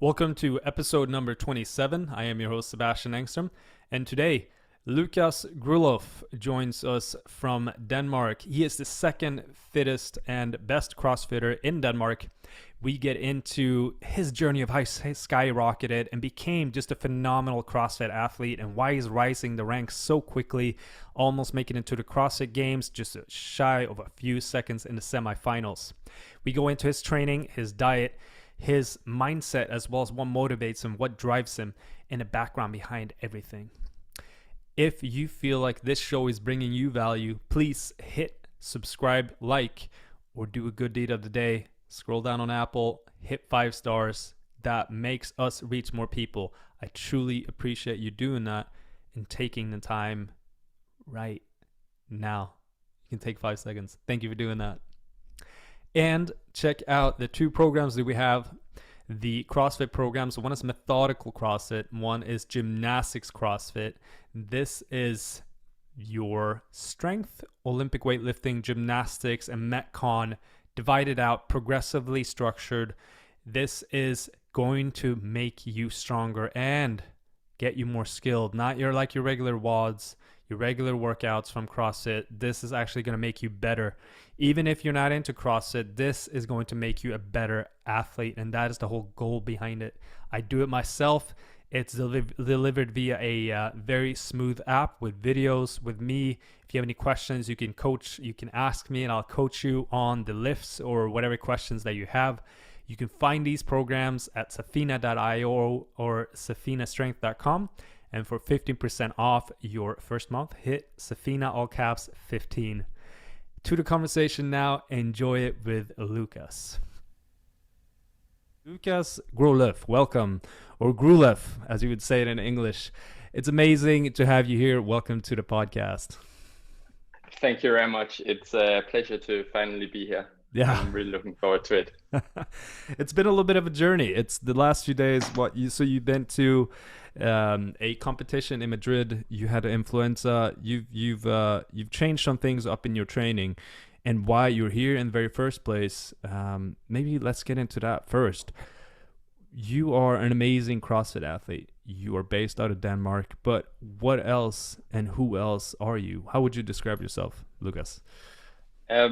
Welcome to episode number 27. I am your host, Sebastian ENGSTROM, and today, Lukas Grouleff joins us from Denmark. He is the second fittest and best CrossFitter in Denmark. We get into his journey of how he skyrocketed and became just a phenomenal CrossFit athlete and why he's rising the ranks so quickly, almost making it to the CrossFit Games, just shy of a few seconds in the semifinals. We go into his training, his diet, his mindset, as well as what motivates him, what drives him, and the background behind everything. If you feel like this show is bringing you value, please hit subscribe, like, or do a good deed of the day. Scroll down on Apple, hit 5 stars. That makes us reach more people. I truly appreciate you doing that and taking the time right now. You can take 5 seconds. Thank you for doing that. And check out the 2 programs that we have, the CrossFit programs. One is methodical CrossFit, one is gymnastics CrossFit. This is your strength, Olympic weightlifting, gymnastics, and Metcon divided out, progressively structured. This is going to make you stronger and get you more skilled, not your regular WODs, your regular workouts from CrossFit. This is actually going to make you better. Even if you're not into CrossFit, this is going to make you a better athlete, and that is the whole goal behind it. I do it myself. It's delivered via a very smooth app with videos with me. If you have any questions, you can ask me and I'll coach you on the lifts or whatever questions that you have. You can find these programs at safina.io or safinastrength.com. And for 15% off your first month, hit Safina, all caps, 15. To the conversation now, enjoy it with Lukas. Lukas Grouleff, welcome, or Grouleff, as you would say it in English. It's amazing to have you here. Welcome to the podcast. Thank you very much. It's a pleasure to finally be here. Yeah, I'm really looking forward to it. It's been a little bit of a journey. It's the last few days. You've been to a competition in Madrid. You had influenza. You've changed some things up in your training, and why you're here in the very first place. Maybe let's get into that first. You are an amazing CrossFit athlete. You are based out of Denmark, but what else and who else are you? How would you describe yourself, Lukas? I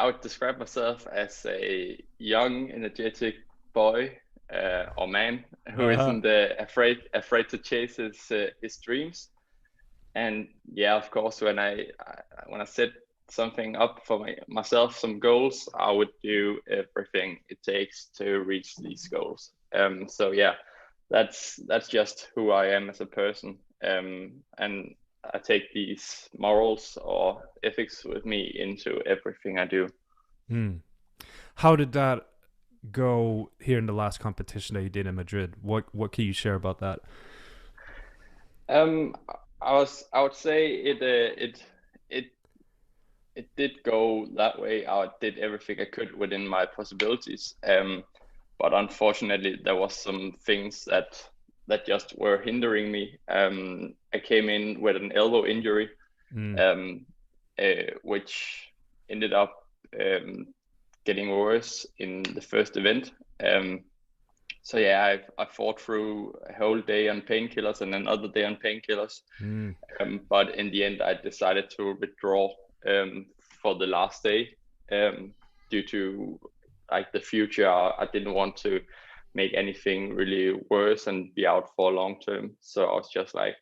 would describe myself as a young, energetic boy or man who isn't afraid to chase his dreams. And yeah, of course, when I set something up for myself, some goals, I would do everything it takes to reach these goals. So yeah, that's just who I am as a person. And I take these morals or ethics with me into everything I do. How did that go here in the last competition that you did in Madrid? What can you share about that? I would say it did go that way. I did everything I could within my possibilities. But unfortunately, there was some things that just were hindering me. I came in with an elbow injury, which ended up getting worse in the first event. So yeah, I fought through a whole day on painkillers and another day on painkillers. But in the end, I decided to withdraw for the last day due to the future. I didn't want to make anything really worse and be out for long term. So I was just like,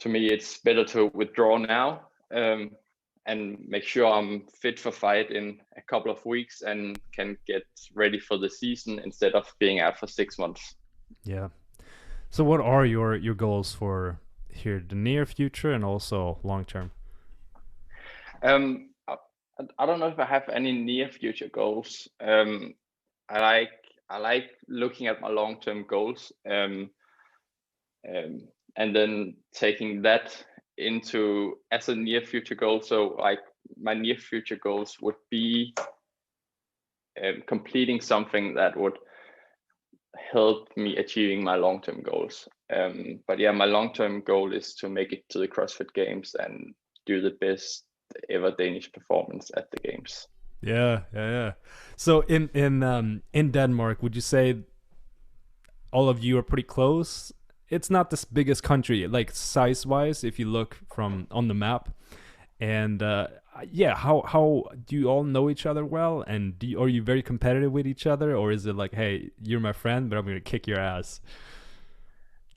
to me, it's better to withdraw now and make sure I'm fit for fight in a couple of weeks and can get ready for the season instead of being out for 6 months. Yeah. So what are your goals for here, the near future and also long term? I don't know if I have any near future goals. I like looking at my long-term goals and then taking that into as a near future goal. So like my near future goals would be completing something that would help me achieving my long-term goals. But yeah, my long-term goal is to make it to the CrossFit Games and do the best ever Danish performance at the games. Yeah. So in Denmark, would you say all of you are pretty close. It's not the biggest country, like size wise, if you look from on the map. And yeah, how do you all know each other well? And are you very competitive with each other, or is it like, hey, you're my friend, but I'm gonna kick your ass?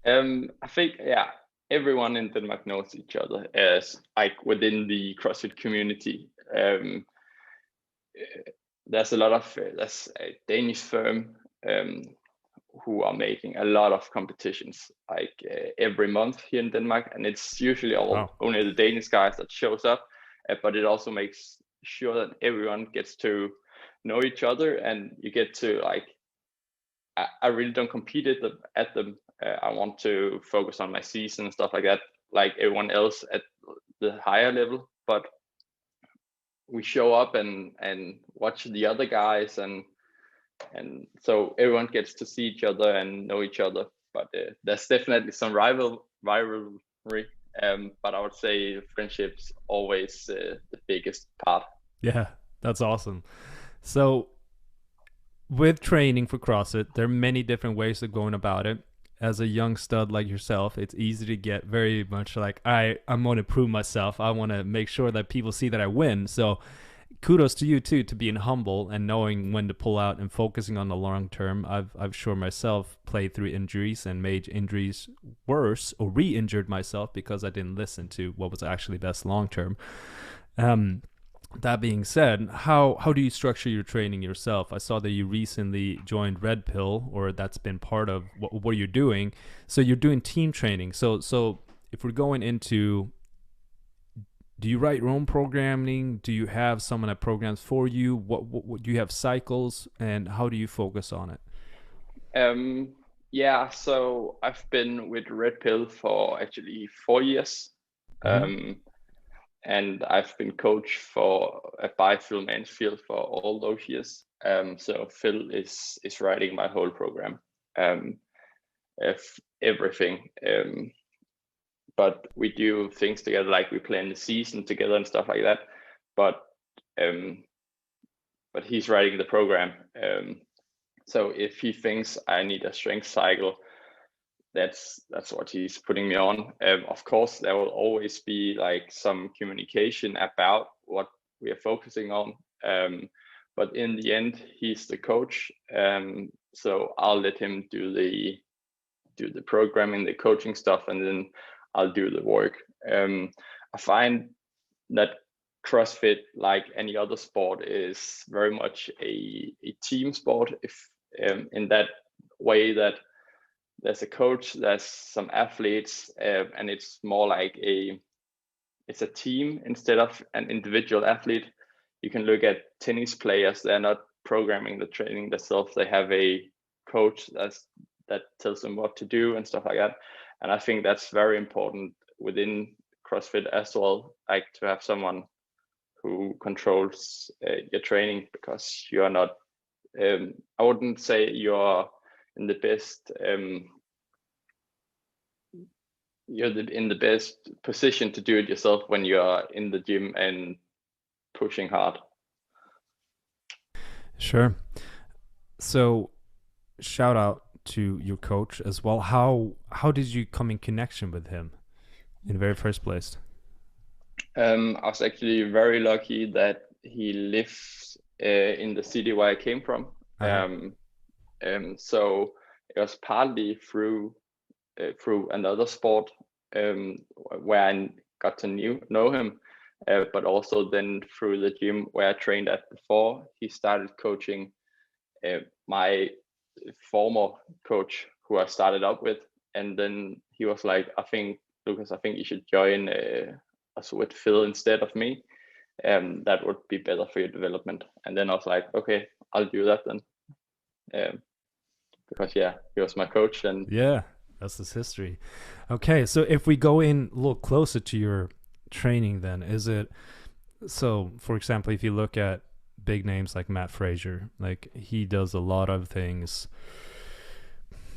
I think yeah, everyone in Denmark knows each other as like within the CrossFit community. There's a lot of there's a Danish firm who are making a lot of competitions like every month here in Denmark, and it's usually only the Danish guys that shows up, but it also makes sure that everyone gets to know each other, and you get to like I really don't compete at them. I want to focus on my season and stuff like that, like everyone else at the higher level. But we show up and watch the other guys, and so everyone gets to see each other and know each other. But there's definitely some rivalry. But I would say friendship's always the biggest part. Yeah, that's awesome. So with training for CrossFit, there are many different ways of going about it. As a young stud like yourself, it's easy to get very much like, I'm going to prove myself. I want to make sure that people see that I win. So kudos to you too, to being humble and knowing when to pull out and focusing on the long term. I've sure myself played through injuries and made injuries worse, or re-injured myself because I didn't listen to what was actually best long term. That being said, how do you structure your training yourself? I saw that you recently joined Red Pill, or that's been part of what you're doing. So you're doing team training. So if we're going into, do you write your own programming? Do you have someone that programs for you? What do you have cycles, and how do you focus on it? Yeah, so I've been with Red Pill for actually 4 years. And I've been coach by Phil Mansfield for all those years. So Phil is writing my whole program, everything. But we do things together, like we plan the season together and stuff like that. But he's writing the program. So if he thinks I need a strength cycle, that's what he's putting me on. Of course, there will always be like some communication about what we are focusing on. But in the end, he's the coach. So I'll let him do the programming, the coaching stuff, and then I'll do the work. I find that CrossFit, like any other sport, is very much a team sport. If in that way that there's a coach, there's some athletes, and it's more like it's a team instead of an individual athlete. You can look at tennis players; they're not programming the training themselves. They have a coach that tells them what to do and stuff like that. And I think that's very important within CrossFit as well, like to have someone who controls your training, because you are not. I wouldn't say you're in the best. You're in the best position to do it yourself when you're in the gym and pushing hard. Sure. So shout out to your coach as well. How did you come in connection with him in the very first place? I was actually very lucky that he lives in the city where I came from. So it was partly through another sport where I got to know him, but also then through the gym where I trained at before. He started coaching my former coach who I started up with, and then he was like, Lukas, I think you should join us with Phil instead of me. That would be better for your development. And then I was like, okay, I'll do that then. Because he was my coach, and that's his history. Okay, so if we go in a little closer to your training, then is it so? For example, if you look at big names like Matt Fraser, like he does a lot of things.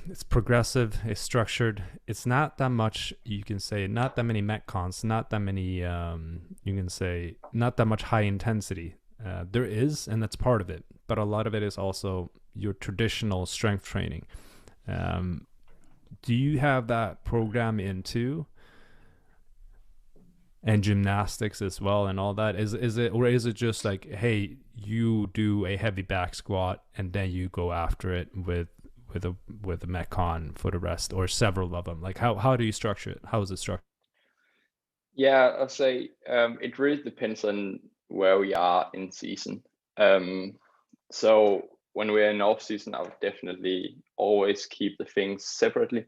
It's progressive, it's structured. It's not that much, you can say, not that many metcons, not that many, you can say, not that much high intensity. There is, and that's part of it. But a lot of it is also your traditional strength training. Um, do you have that program into and gymnastics as well and all that? Is it, or is it just like, hey, you do a heavy back squat and then you go after it with a metcon for the rest, or several of them? Like how do you structure it? How is it structured? Yeah, I'll say it really depends on where we are in season. So when we're in off season, I would definitely always keep the things separately.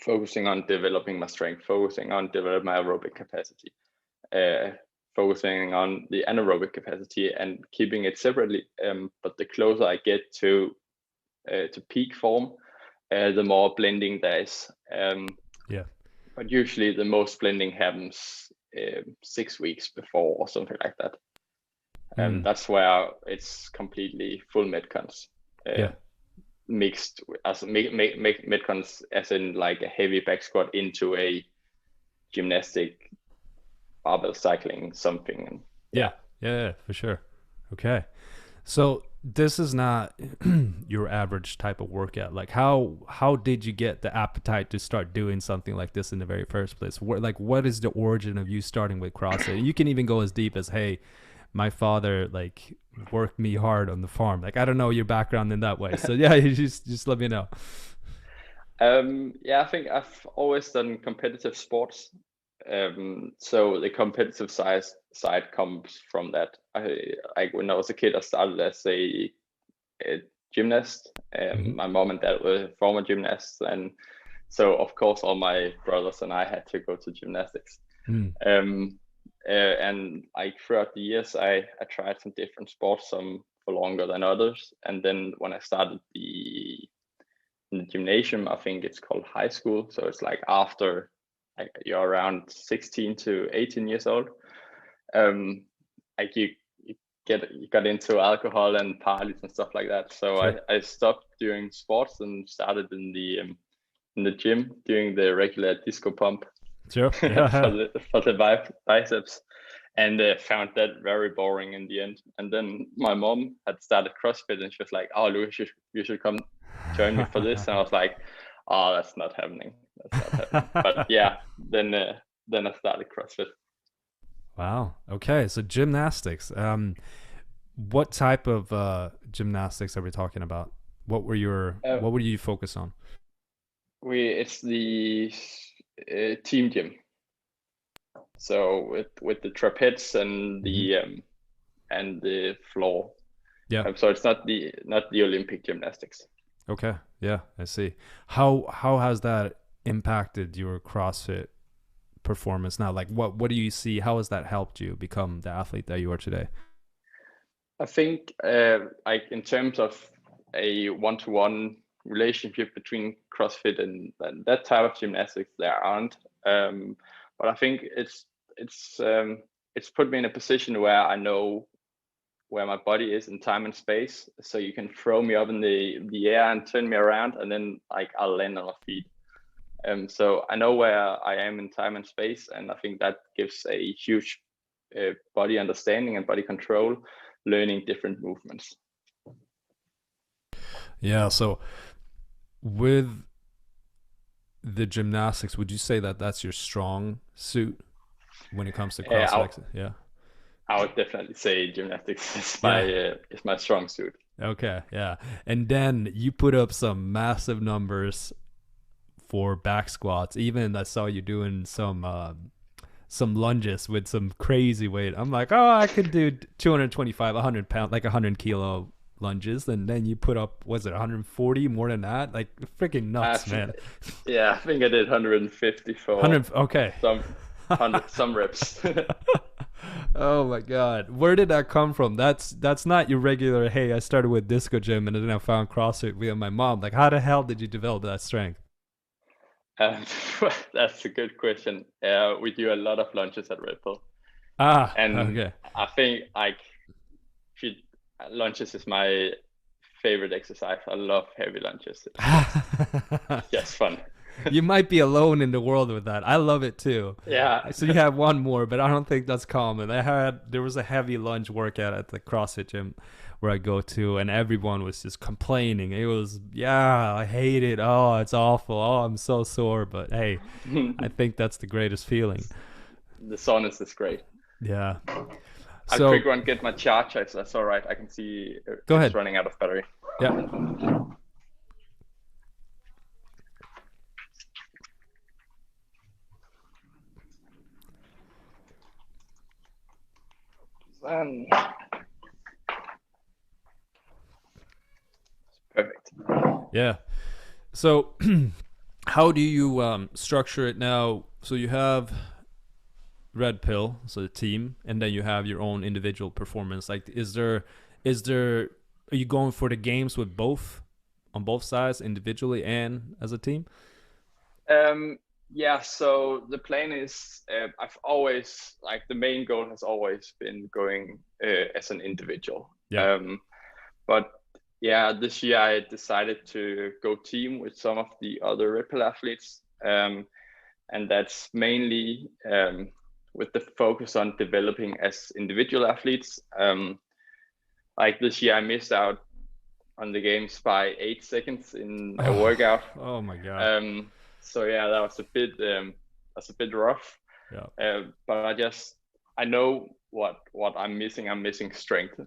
Focusing on developing my strength, focusing on developing my aerobic capacity, focusing on the anaerobic capacity, and keeping it separately. But the closer I get to peak form, the more blending there is. Yeah. But usually the most blending happens 6 weeks before or something like that. That's where it's completely full metcons. Yeah. Mixed as metcons, as in like a heavy back squat into a gymnastic barbell cycling something. And Yeah, for sure. Okay. So this is not your average type of workout. Like how did you get the appetite to start doing something like this in the very first place? What is the origin of you starting with CrossFit? You can even go as deep as, hey, my father like worked me hard on the farm. Like I don't know your background in that way. So yeah, you just let me know. yeah, I think I've always done competitive sports. So the competitive side comes from that. When I was a kid, I started as a gymnast. My mom and dad were former gymnasts, and so of course all my brothers and I had to go to gymnastics. And throughout the years, I tried some different sports, some for longer than others. And then when I started in the gymnasium, I think it's called high school. So it's like after you're around 16 to 18 years old. Like you got into alcohol and parties and stuff like that. So Sure. I stopped doing sports and started in the gym doing the regular disco pump Sure. for Yeah. the biceps, and found that very boring in the end. And then my mom had started CrossFit, and she was like, "Oh, Lukas, you should come join me for this." And I was like, "Oh, that's not happening. That's not happening." But yeah, then I started CrossFit. Wow. Okay. So gymnastics. What type of gymnastics are we talking about? Uh, What were you focus on? it's the team gym. So with the trapeze and the floor. Yeah. So it's not the Olympic gymnastics. Okay. Yeah, I see. How has that impacted your CrossFit performance now? Like what do you see? How has that helped you become the athlete that you are today? I think like in terms of a one-to-one relationship between CrossFit and that type of gymnastics, there aren't. But I think it's put me in a position where I know where my body is in time and space. So you can throw me up in the air and turn me around, and then like I'll land on my feet. So I know where I am in time and space, and I think that gives a huge body understanding and body control, learning different movements. Yeah, so with the gymnastics, would you say that that's your strong suit when it comes to I, CrossFit? Yeah. I would definitely say gymnastics Yeah. is my strong suit. Okay. Yeah. And then you put up some massive numbers for back squats. Even I saw you doing some lunges with some crazy weight. I'm like, oh, I could do 225, 100 pound, like 100 kilo lunges. And then you put up, was it 140 more than that? Like freaking nuts, man. Yeah, I think I did 150 for 100. Okay. some reps. Oh my god, where did that come from? That's not your regular, hey, I started with disco gym and then I found CrossFit via my mom. Like how the hell did you develop that strength? Um, that's a good question. We do a lot of lunches at Red Bull, Ah, and okay. I think like should, lunches is my favorite exercise. I love heavy lunches. It's just fun. You might be alone in the world with that. I love it too. Yeah. So you have one more, but I don't think that's common. There was a heavy lunge workout at the CrossFit gym where I go to, and everyone was just complaining. It was, yeah, I hate it. Oh, it's awful. Oh, I'm so sore. But hey, I think that's the greatest feeling. The soreness is great. Yeah. I'll quick So run get my charger. So that's all right. I can see go it's ahead. running out of battery. Yeah. Then perfect. Yeah. So how do you structure it now? So you have red pill, so the team, and then you have your own individual performance. Like, is there are you going for the games with both on both sides, individually and as a team? Yeah, so the plan is I've always like the main goal has always been going as an individual. Yeah. But yeah, this year I decided to go team with some of the other Ripple athletes. And that's mainly with the focus on developing as individual athletes. Like this year I missed out on the games by 8 seconds in a workout. Oh my god. So yeah, that was a bit rough. Yeah. But I know what I'm missing. I'm missing strength,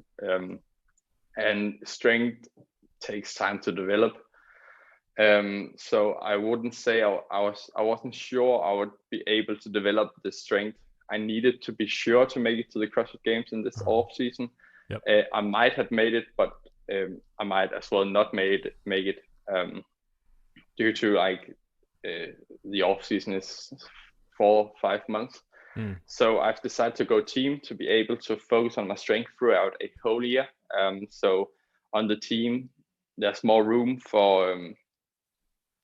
and strength takes time to develop. So I wouldn't say I wasn't sure I would be able to develop the strength I needed to be sure to make it to the CrossFit Games in this off season. Yep. I might have made it, but I might as well not make it due to like the off season is 4-5 months. So I've decided to go team to be able to focus on my strength throughout a whole year. So on the team, there's more room for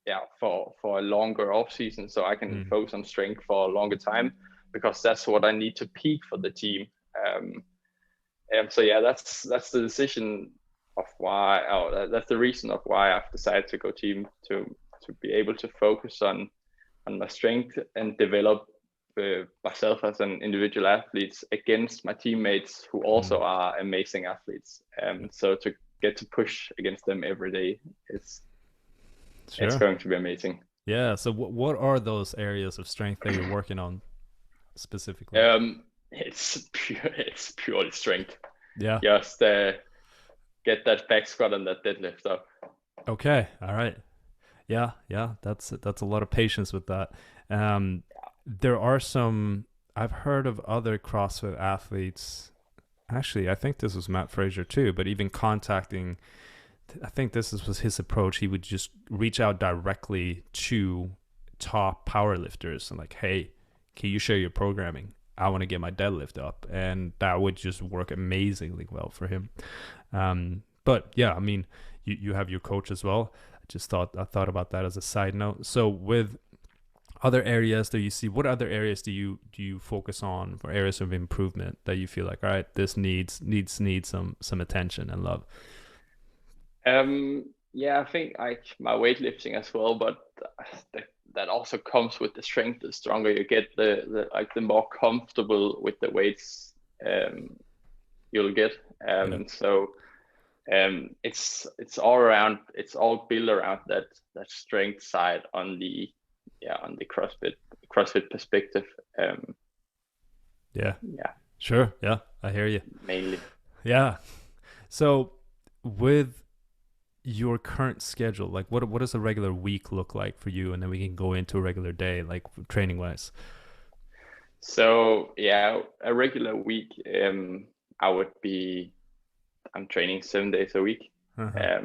a longer off season, so I can focus on strength for a longer time, because that's what I need to peak for the team. So yeah, that's the decision of why. That's the reason of why I've decided to go team, to be able to focus on my strength and develop myself as an individual athlete against my teammates who also are amazing athletes. So to get to push against them every day, it's going to be amazing. Yeah. So what are those areas of strength that you're working on specifically? It's purely strength. Yeah. Just get that back squat and that deadlift up. Okay. All right. Yeah. That's a lot of patience with that. There are some. I've heard of other CrossFit athletes. Actually, I think this was Matt Fraser too. But even contacting, I think was his approach. He would just reach out directly to top powerlifters and like, hey, can you share your programming? I want to get my deadlift up, and that would just work amazingly well for him. But yeah, I mean, you have your coach as well. I thought about that as a side note. So with other areas that you see, what other areas do you focus on for areas of improvement that you feel like, all right, this needs some attention and love? Yeah, I think like my weightlifting as well, but that also comes with the strength. The stronger you get, the more comfortable with the weights you'll get. So it's all around. It's all built around that strength side on the CrossFit perspective. Yeah. Sure. Yeah, I hear you. Mainly. Yeah. So with your current schedule, like what does a regular week look like for you, and then we can go into a regular day, like training wise? So yeah, a regular week, I'm training 7 days a week. I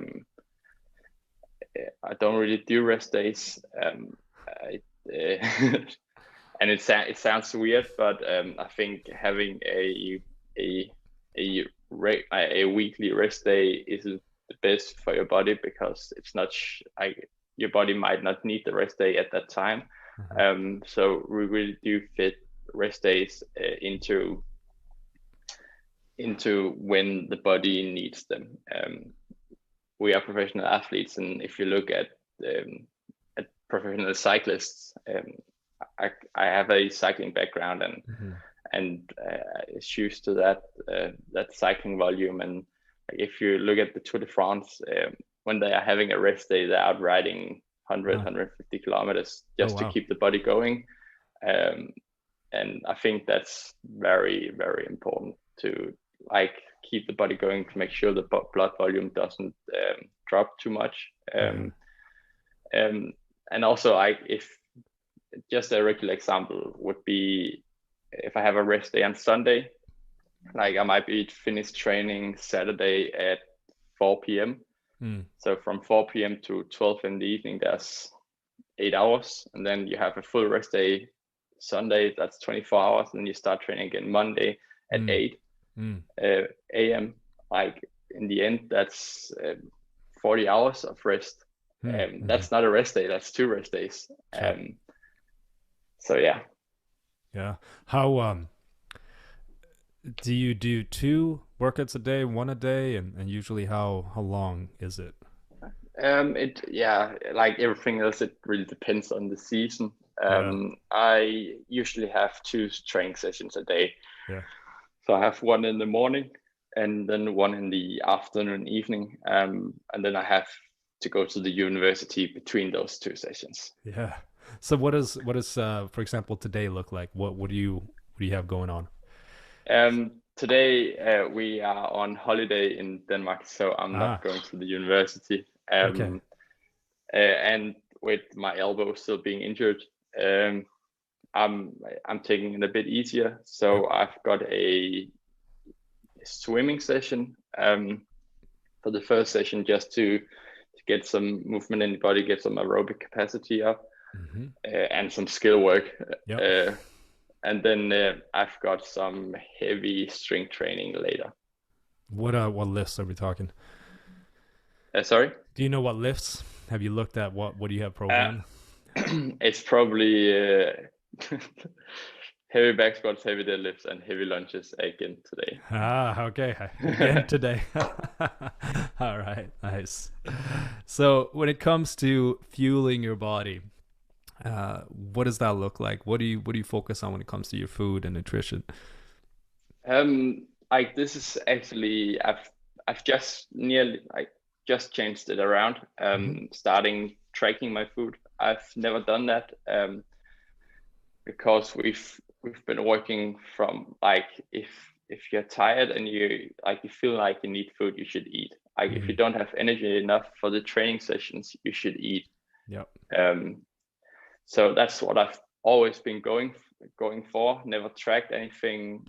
don't really do rest days. And it sounds weird, but I think having a weekly rest day isn't the best for your body, because it's not your body might not need the rest day at that time. So we really do fit rest days into when the body needs them. We are professional athletes, and if you look at professional cyclists. I have a cycling background, and is used to that cycling volume. And if you look at the Tour de France, when they are having a rest day, they're out riding 150 kilometers just to keep the body going. And I think that's very, very important to like keep the body going, to make sure the blood volume doesn't drop too much. And also, if just a regular example would be, if I have a rest day on Sunday, like I might be finished training Saturday at 4 p.m. So from 4 p.m. to 12 in the evening, there's 8 hours. And then you have a full rest day Sunday, that's 24 hours. And then you start training again Monday at 8 a.m. Like in the end, that's 40 hours of rest. That's not a rest day, that's 2 rest days. Sure. So yeah. How do you do 2 workouts a day, 1 a day, and usually how long is it? Like everything else, it really depends on the season. I usually have 2 training sessions a day. So I have 1 in the morning and then 1 in the afternoon, evening, and then I have to go to the university between those 2 sessions. So what does for example today look like? What do you have going on? Today we are on holiday in Denmark, so I'm not going to the university. And with my elbow still being injured, I'm taking it a bit easier. So I've got a swimming session for the first session, just to get some movement in the body, get some aerobic capacity up, and some skill work. And then I've got some heavy strength training later. What lifts are we talking? Sorry? Do you know what lifts? Have you looked at what do you have programmed? It's probably heavy back squats, heavy deadlifts, and heavy lunges again today. Okay. Again today. All right, nice. So when it comes to fueling your body, what does that look like? What do you focus on when it comes to your food and nutrition? Like this is actually I've just changed it around. Starting tracking my food. I've never done that because we've been working from like, if you're tired and you feel like you need food, you should eat. Like if you don't have energy enough for the training sessions, you should eat. So that's what I've always been going for. Never tracked anything.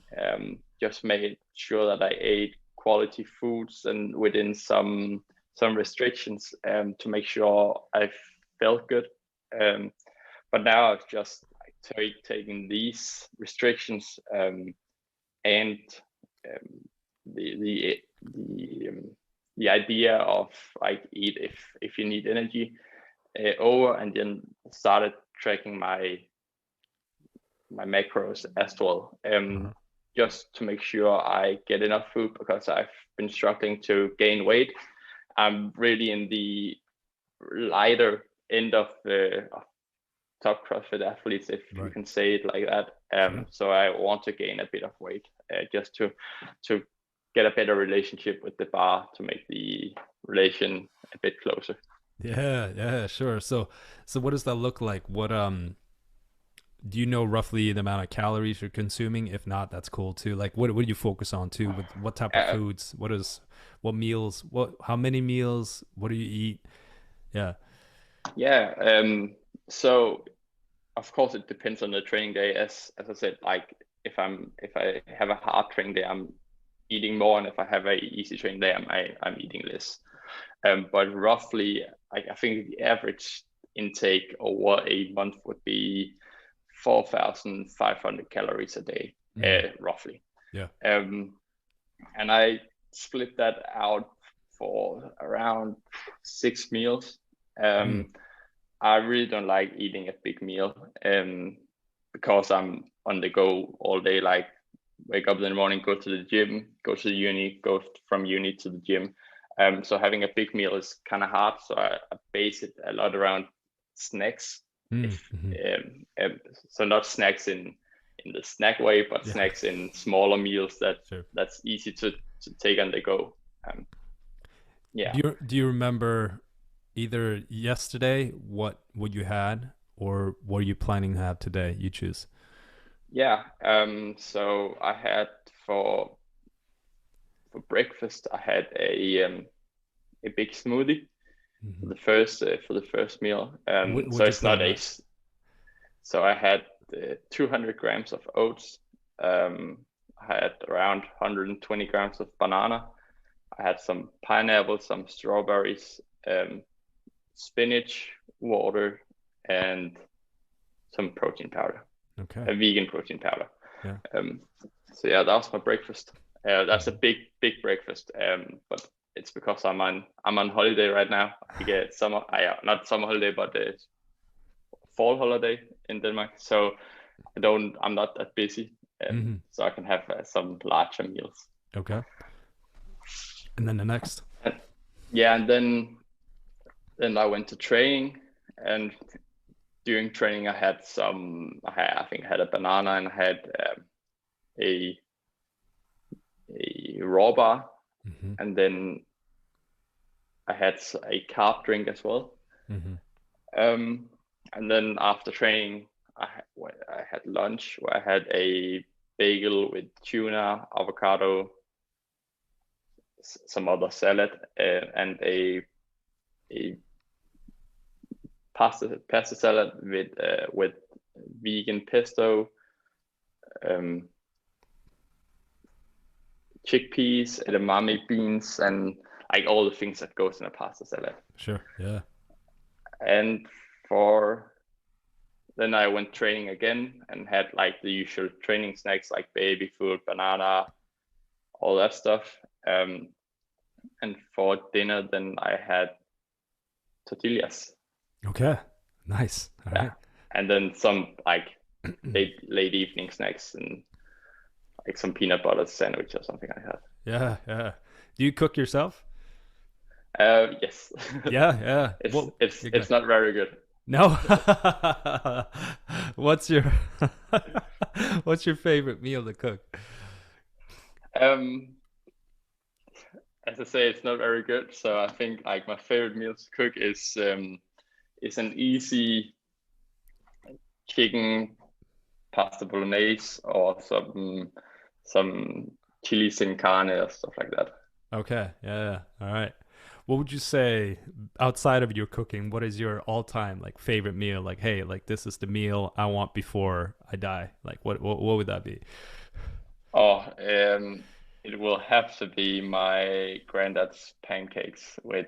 Just made sure that I ate quality foods and within some restrictions to make sure I felt good. But now I've just taken these restrictions and the idea of like eat if you need energy over, and then started tracking my macros as well, just to make sure I get enough food, because I've been struggling to gain weight. I'm really in the lighter end of the top CrossFit athletes, if you can say it like that. So I want to gain a bit of weight, just to get a better relationship with the bar, to make the relation a bit closer. Yeah, sure. So what does that look like? What do you know roughly the amount of calories you're consuming? If not, that's cool too. Like what do you focus on too? With what type of foods? What meals? How many meals? What do you eat? So of course it depends on the training day. As I said, like if I have a hard training day, I'm eating more, and if I have a easy training day, I'm eating less. But roughly, I think the average intake over a month would be 4,500 calories a day, roughly. And I split that out for around 6 meals. I really don't like eating a big meal because I'm on the go all day. Like wake up in the morning, go to the gym, go to the uni, go from uni to the gym. So having a big meal is kind of hard. So I base it a lot around snacks. If Mm-hmm. so, not snacks in the snack way, but Yeah, snacks in smaller meals sure. that's easy to take on the go. Yeah, Do you remember either yesterday what you had or what are you planning to have today? You choose. yeah. So I had for breakfast, I had a big smoothie Mm-hmm. for the first meal. So What'd you it's put not in that? so I had 200 grams of oats. I had around 120 grams of banana. I had some pineapple, some strawberries, spinach, water, and some protein powder, Okay. a vegan protein powder. Yeah. Um, so yeah, that was my breakfast. That's a Mhm. big breakfast. But it's because I'm on holiday right now. I get summer, not summer holiday, but fall holiday in Denmark. So I'm not that busy, Hmm. so I can have some larger meals. Okay. And then the next. And, yeah, and then I went to training, and during training I think I had a banana, and I had a raw bar, Hmm. and then I had a carb drink as well. Hmm. Um, and then after training, I had lunch where I had a bagel with tuna, avocado, some other salad, and a pasta salad with vegan pesto, um, chickpeas, edamame beans, and like all the things that goes in a pasta salad. Sure. Yeah. And for then I went training again and had like the usual training snacks like baby food, banana, all that stuff. And for dinner, then I had tortillas. Okay. Nice. All Yeah, right. and then some like late evening snacks and like some peanut butter sandwich or something like that. Yeah. Yeah. Do you cook yourself? Yes, Yeah. Yeah. it's What? it's You go. it's not very good. No. What's your what's your favorite meal to cook? Um, as I say, it's not very good. So I think like my favorite meal to cook is an easy chicken pasta bolognese or some chili sin carne or stuff like that. Okay. Yeah. Yeah. All right. What would you say outside of your cooking? What is your all-time like favorite meal? Like, hey, like this is the meal I want before I die. Like, what would that be? Oh, it will have to be my granddad's pancakes with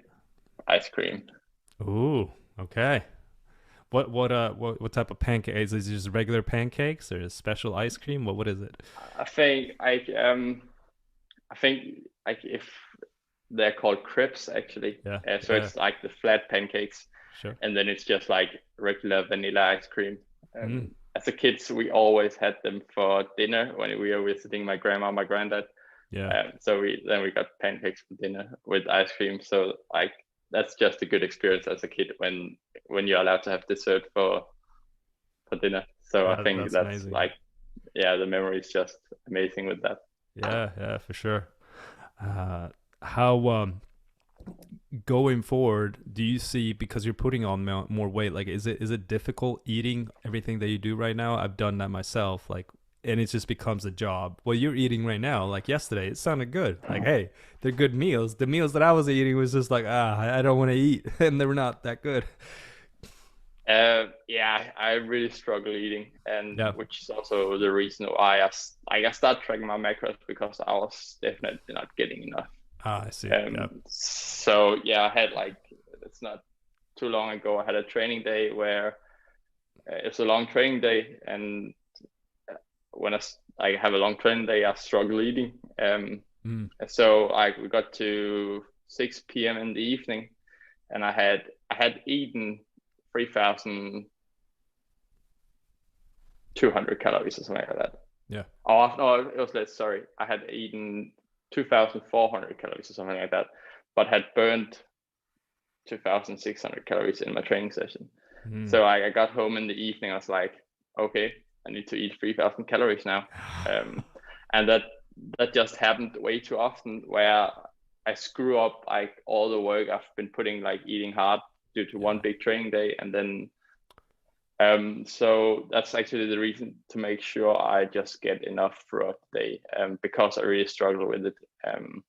ice cream. Ooh. Okay. What type of pancakes? Is it just regular pancakes or special ice cream? What is it? I think I think like if they're called crepes actually. Yeah. So Yeah. it's like the flat pancakes, Sure. and then it's just like regular vanilla ice cream. Mm. As a kids, we always had them for dinner when we were visiting my grandma, my granddad. Yeah. So we got pancakes for dinner with ice cream. So like that's just a good experience as a kid when you're allowed to have dessert for dinner. So I think That's that's amazing. like yeah, the memory is just amazing with that. Yeah. Yeah. For sure. Uh, how going forward do you see because you're putting on more weight? Like, is it difficult eating everything that you do right now? I've done that myself. Like, and it just becomes a job. What you're eating right now, like yesterday, it sounded good. Like, hey, they're good meals. The meals that I was eating was just like, I don't want to eat, and they were not that good. Yeah, I really struggle eating, and Yeah. which is also the reason why I started tracking my macros because I was definitely not getting enough. I see. Yeah. So yeah, I had like it's not too long ago. I had a training day where it's a long training day, and when I have a long training day, I struggle eating. Mm. So we got to 6 p.m. in the evening, and I had eaten 3,200 calories or something like that. Yeah. Oh no, it was less. Sorry, I had eaten 2,400 calories or something like that, but had burned 2,600 calories in my training session. So I got home in the evening. I was like, okay, I need to eat 3,000 calories now. And that just happened way too often, where I screw up like all the work I've been putting, like eating hard due to one big training day. And then so that's actually the reason to make sure I just get enough throughout the day, because I really struggle with it, and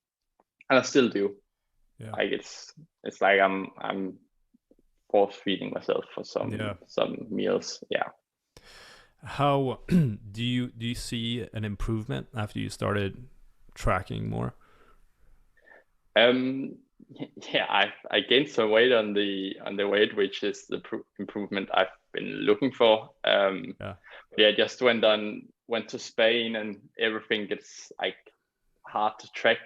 I still do. Yeah. Like it's like I'm force feeding myself for some meals. Yeah. How do you see an improvement after you started tracking more? Yeah, I gained some weight on the weight, which is the improvement I've been looking for. Yeah, just went to Spain, and everything gets like hard to track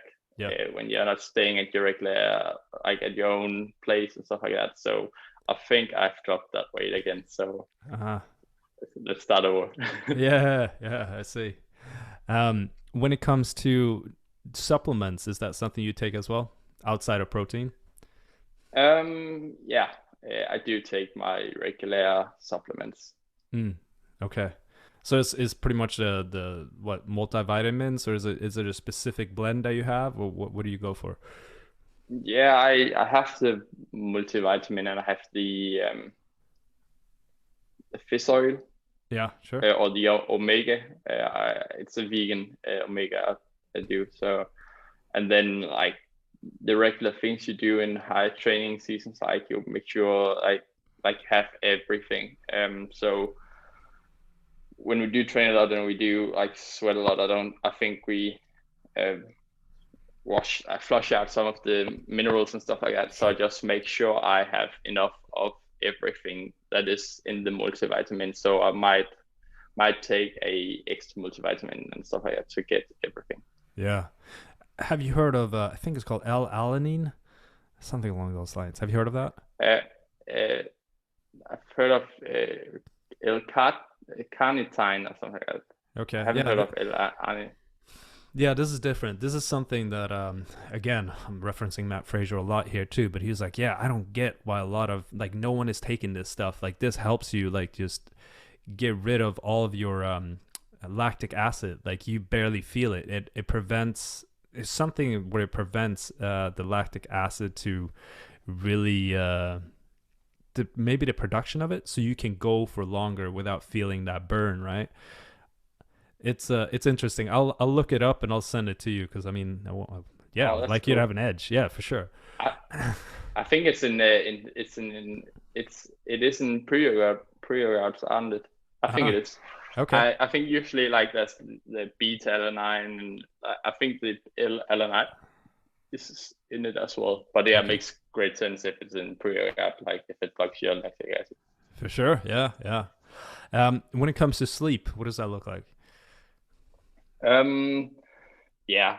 when you're not staying at your regular, like at your own place and stuff like that. So I think I've dropped that weight again. So let's start over. Yeah, I see. When it comes to supplements, is that something you take as well outside of protein? Yeah, I do take my regular supplements. Okay. So it's pretty much the what, multivitamins, or is it a specific blend that you have, or what do you go for? Yeah, I have the multivitamin, and I have the fish oil, Yeah, sure. or the omega. It's a vegan omega I do. So, and then like the regular things you do in high training seasons, like you make sure like have everything. So when we do train a lot and we do like sweat a lot, I think we um, I flush out some of the minerals and stuff like that. So I just make sure I have enough of everything that is in the multivitamin. So I might take a extra multivitamin and stuff like that to get everything. Yeah. Have you heard of I think it's called L-alanine, something along those lines? Have you heard of that? Uh, uh, I've heard of L-carnitine or something like that. Okay. I haven't Yeah. heard of L-alanine. Yeah, this is different. This is something that, again, I'm referencing Matt Fraser a lot here too, but he was like, yeah, I don't get why a lot of, like, no one is taking this stuff. Like, this helps you, like, just get rid of all of your lactic acid. Like, you barely feel it. It prevents, it's something where it prevents the lactic acid to really, maybe the production of it, so you can go for longer without feeling that burn, right? It's interesting. I'll look it up and I'll send it to you, because I mean, yeah, Oh, I'd that's like you to have cool. an edge. Yeah, for sure. I, I think it's it is in pre-workouts, aren't it? I think it Ah, is. okay. I think usually like that's the beta alanine, and I think the alanine is in it as well. But yeah, it Okay. makes great sense if it's in pre-workout, like if it blocks your lactic acid. For sure. Yeah, yeah. When it comes to sleep, what does that look like? Um, yeah,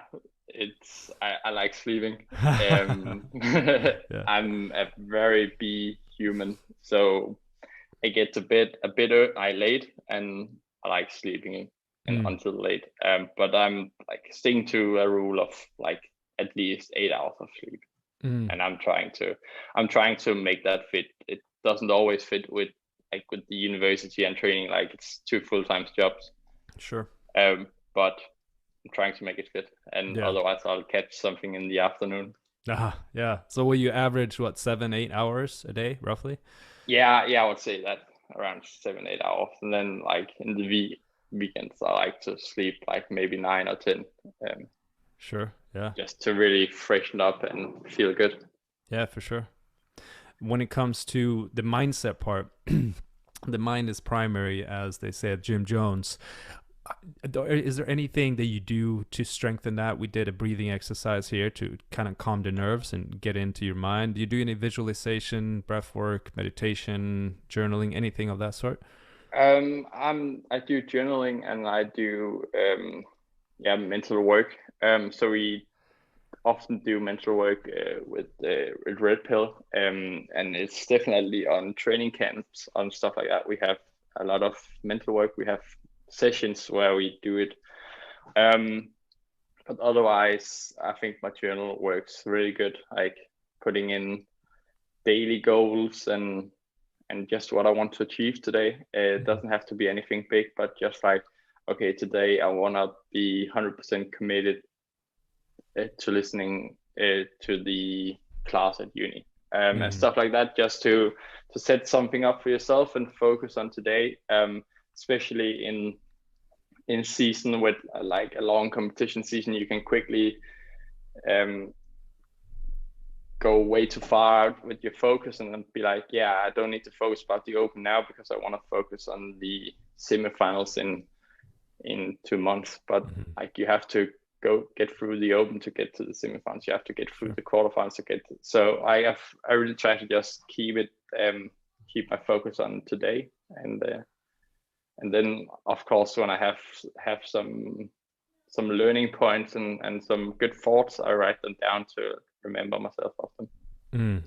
I like sleeping. Um, Yeah. I'm a very B human, so I get to bed I late, and I like sleeping and Mm, until late. But I'm like sticking to a rule of like at least 8 hours of sleep, mm, and I'm trying to make that fit. It doesn't always fit with with the university and training. Like it's two full-time jobs. sure. But I'm trying to make it fit, and Yeah. otherwise I'll catch something in the afternoon. Yeah. So will you average what, 7, 8 hours a day, roughly? Yeah, I would say that around 7, 8 hours, and then like in the weekends, I like to sleep like maybe 9 or 10, um, Sure. Yeah. just to really freshen up and feel good. Yeah, for sure. When it comes to the mindset part, the mind is primary, as they say at Jim Jones. Is there anything that you do to strengthen that? We did a breathing exercise here to kind of calm the nerves and get into your mind. Do you do any visualization, breath work, meditation, journaling, anything of that sort? I do journaling, and I do yeah, mental work. So we often do mental work with Red Pill, and it's definitely on training camps on stuff like that. We have a lot of mental work. We have sessions where we do it. Um, but otherwise, I think my journal works really good. Like putting in daily goals and just what I want to achieve today. It doesn't have to be anything big, but just like, okay, today I want to be 100% committed to listening to the class at uni, and stuff like that, just to set something up for yourself and focus on today, especially in season with like a long competition season. You can quickly go way too far out with your focus and then be like, yeah, I don't need to focus about the open now because I want to focus on the semifinals in 2 months. But like, you have to go get through the open to get to the semifinals. You have to get through the quarterfinals to get to, so I really try to just keep my focus on today, and then of course when I have some learning points and some good thoughts, I write them down to remember myself of them.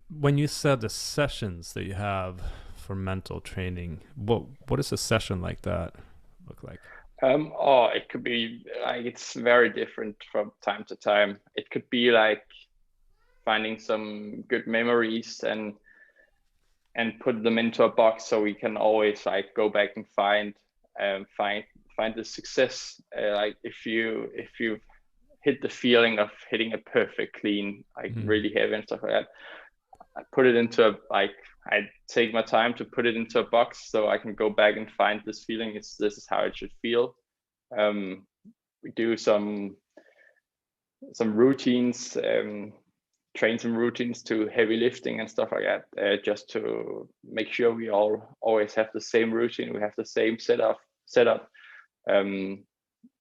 When you said the sessions that you have for mental training, what does a session like that look like? It could be like, it's very different from time to time. It could be like finding some good memories and put them into a box, so we can always like go back and find the success. Like if you hit the feeling of hitting a perfect clean, like really heavy and stuff like that, I put it into I take my time to put it into a box so I can go back and find this feeling. This is how it should feel. We do some routines, train some routines to heavy lifting and stuff like that, just to make sure we all always have the same routine. We have the same setup,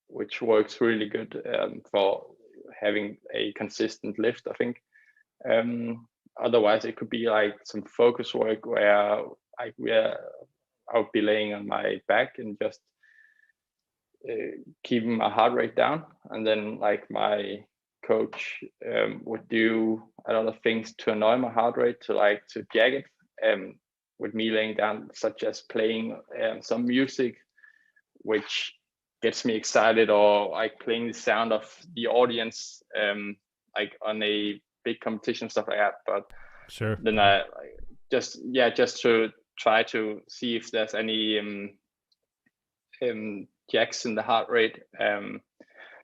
which works really good for having a consistent lift, I think. Otherwise, it could be like some focus work where I'll be laying on my back and just keeping my heart rate down, and then like my coach would do a lot of things to annoy my heart rate, to jag it, with me laying down, such as playing some music which gets me excited, or like playing the sound of the audience, like on a big competition, stuff like that. But sure, then I just to try to see if there's any jacks in the heart rate,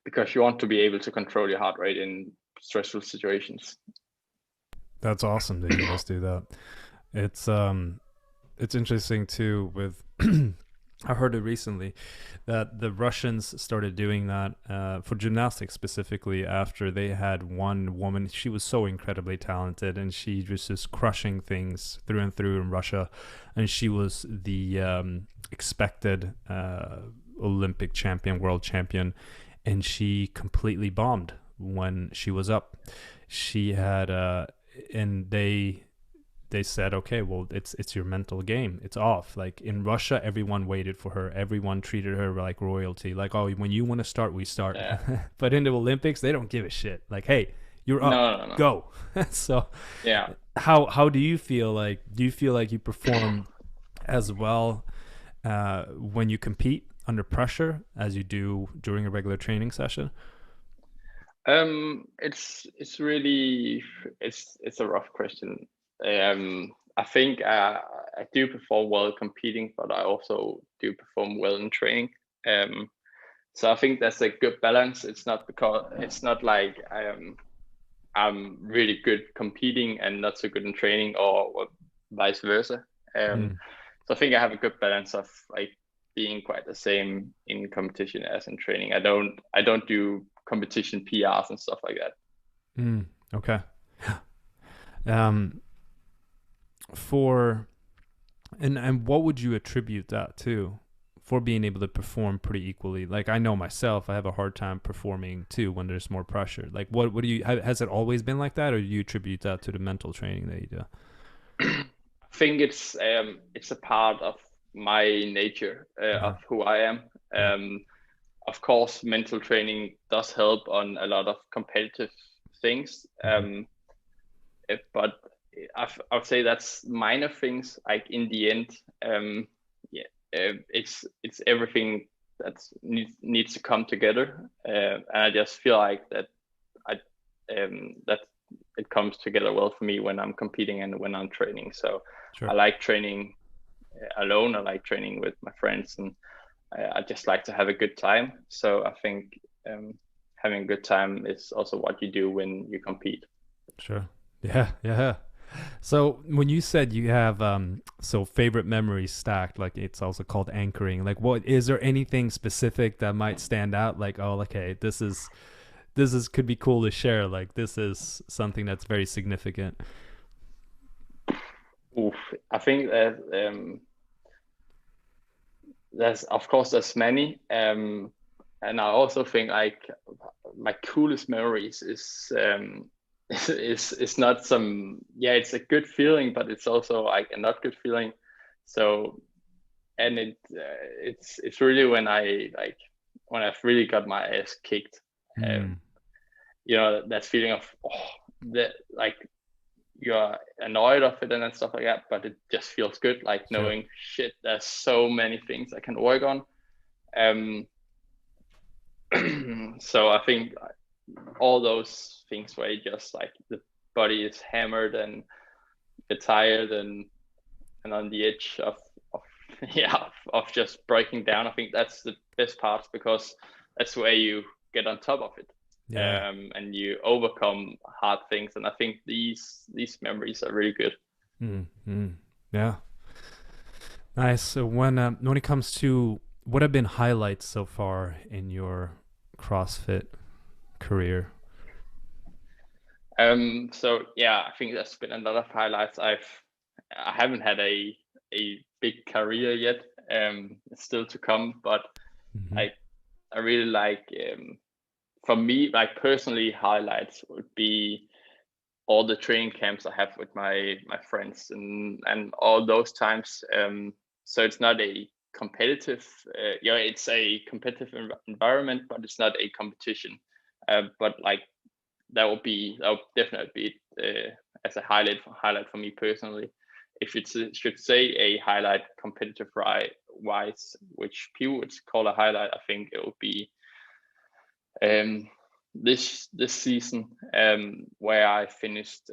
because you want to be able to control your heart rate in stressful situations. That's awesome that you guys do that. It's interesting too with I heard it recently that the Russians started doing that for gymnastics specifically, after they had one woman. She was so incredibly talented and she was just crushing things through and through in Russia, and she was the expected Olympic champion, world champion, and she completely bombed when she was up. She had and they said, okay, well, it's your mental game. It's off. Like in Russia, everyone waited for her. Everyone treated her like royalty. Like, oh, when you want to start, we start. Yeah. But in the Olympics, they don't give a shit. Like, hey, you're up. No. Go. So yeah. How do you feel like? Do you feel like you perform as well when you compete under pressure as you do during a regular training session? It's really it's a rough question. I think I do perform well competing, but I also do perform well in training. So I think that's a good balance. It's not like I'm really good competing and not so good in training, or vice versa. So I think I have a good balance of like being quite the same in competition as in training. I don't do competition PRs and stuff like that. Okay. And what would you attribute that to, for being able to perform pretty equally? Like, I know myself, I have a hard time performing too when there's more pressure. Like, what do you, has it always been like that, or do you attribute that to the mental training that you do? I think it's a part of my nature, of who I am. Of course, mental training does help on a lot of competitive things, but I would say that's minor things. Like in the end, it's everything that needs to come together, and I just feel like that it comes together well for me when I'm competing and when I'm training. So Sure. I like training alone. I like training with my friends, and I just like to have a good time. So I think having a good time is also what you do when you compete. Sure. Yeah. Yeah. So when you said you have so favorite memories stacked, like it's also called anchoring. Like, what is there anything specific that might stand out? Like, oh, okay, this is could be cool to share. Like, this is something that's very significant. Oof, I think that there's of course there's many, and I also think like my coolest memories is is not some, yeah, it's a good feeling, but it's also like a not good feeling. So and it's really when I like when I've really got my ass kicked. Mm, Um, you know, that feeling of that like you're annoyed of it and stuff like that, but it just feels good, like sure. knowing shit, there's so many things I can work on. Um, so I think all those things where you just like the body is hammered and you're tired and on the edge of yeah of just breaking down. I think that's the best part because that's where you get on top of it, Yeah. and you overcome hard things. And I think these memories are really good. Mm, mm, yeah. Nice. So when it comes to what have been highlights so far in your CrossFit career? So yeah, I think there's been a lot of highlights. I haven't had a big career yet. It's still to come, but Hmm. I I really like, for me, like personally, highlights would be all the training camps I have with my friends and all those times. So it's not a competitive, it's a competitive environment, but it's not a competition. But like that would definitely be as a highlight for me personally. If it should say a highlight competitive wise, which people would call a highlight, I think it would be um, this season, where I finished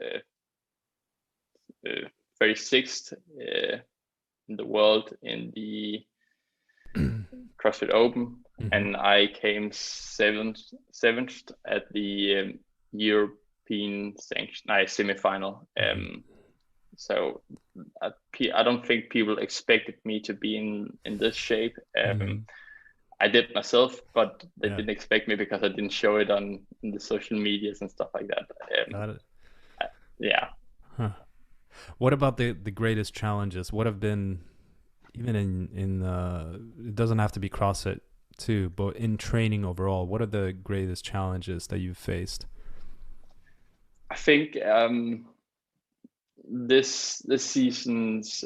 36th in the world in the CrossFit Open, Hmm. and I came seventh at the European sanction semifinal. Hmm. So I don't think people expected me to be in this shape. Hmm. I did myself, but they Yeah. didn't expect me because I didn't show it on in the social medias and stuff like that. Got it. Yeah. Huh. What about the greatest challenges? What have been even in it doesn't have to be CrossFit too, but in training overall, what are the greatest challenges that you've faced? I think this season's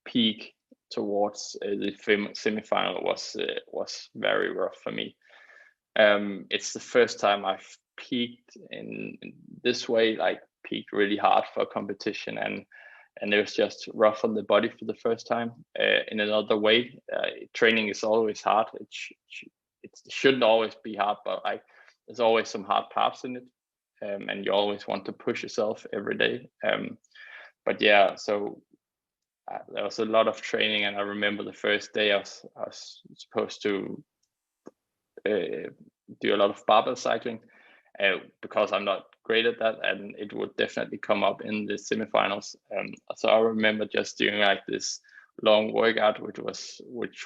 peak towards the semifinal was very rough for me. It's the first time I've peaked in this way, like peaked really hard for competition, and it was just rough on the body for the first time. In another way, training is always hard. It shouldn't always be hard, but like there's always some hard parts in it, and you always want to push yourself every day. But yeah, so there was a lot of training, and I remember the first day I was supposed to do a lot of barbell cycling, because I'm not great at that, and it would definitely come up in the semifinals. So I remember just doing like this long workout, which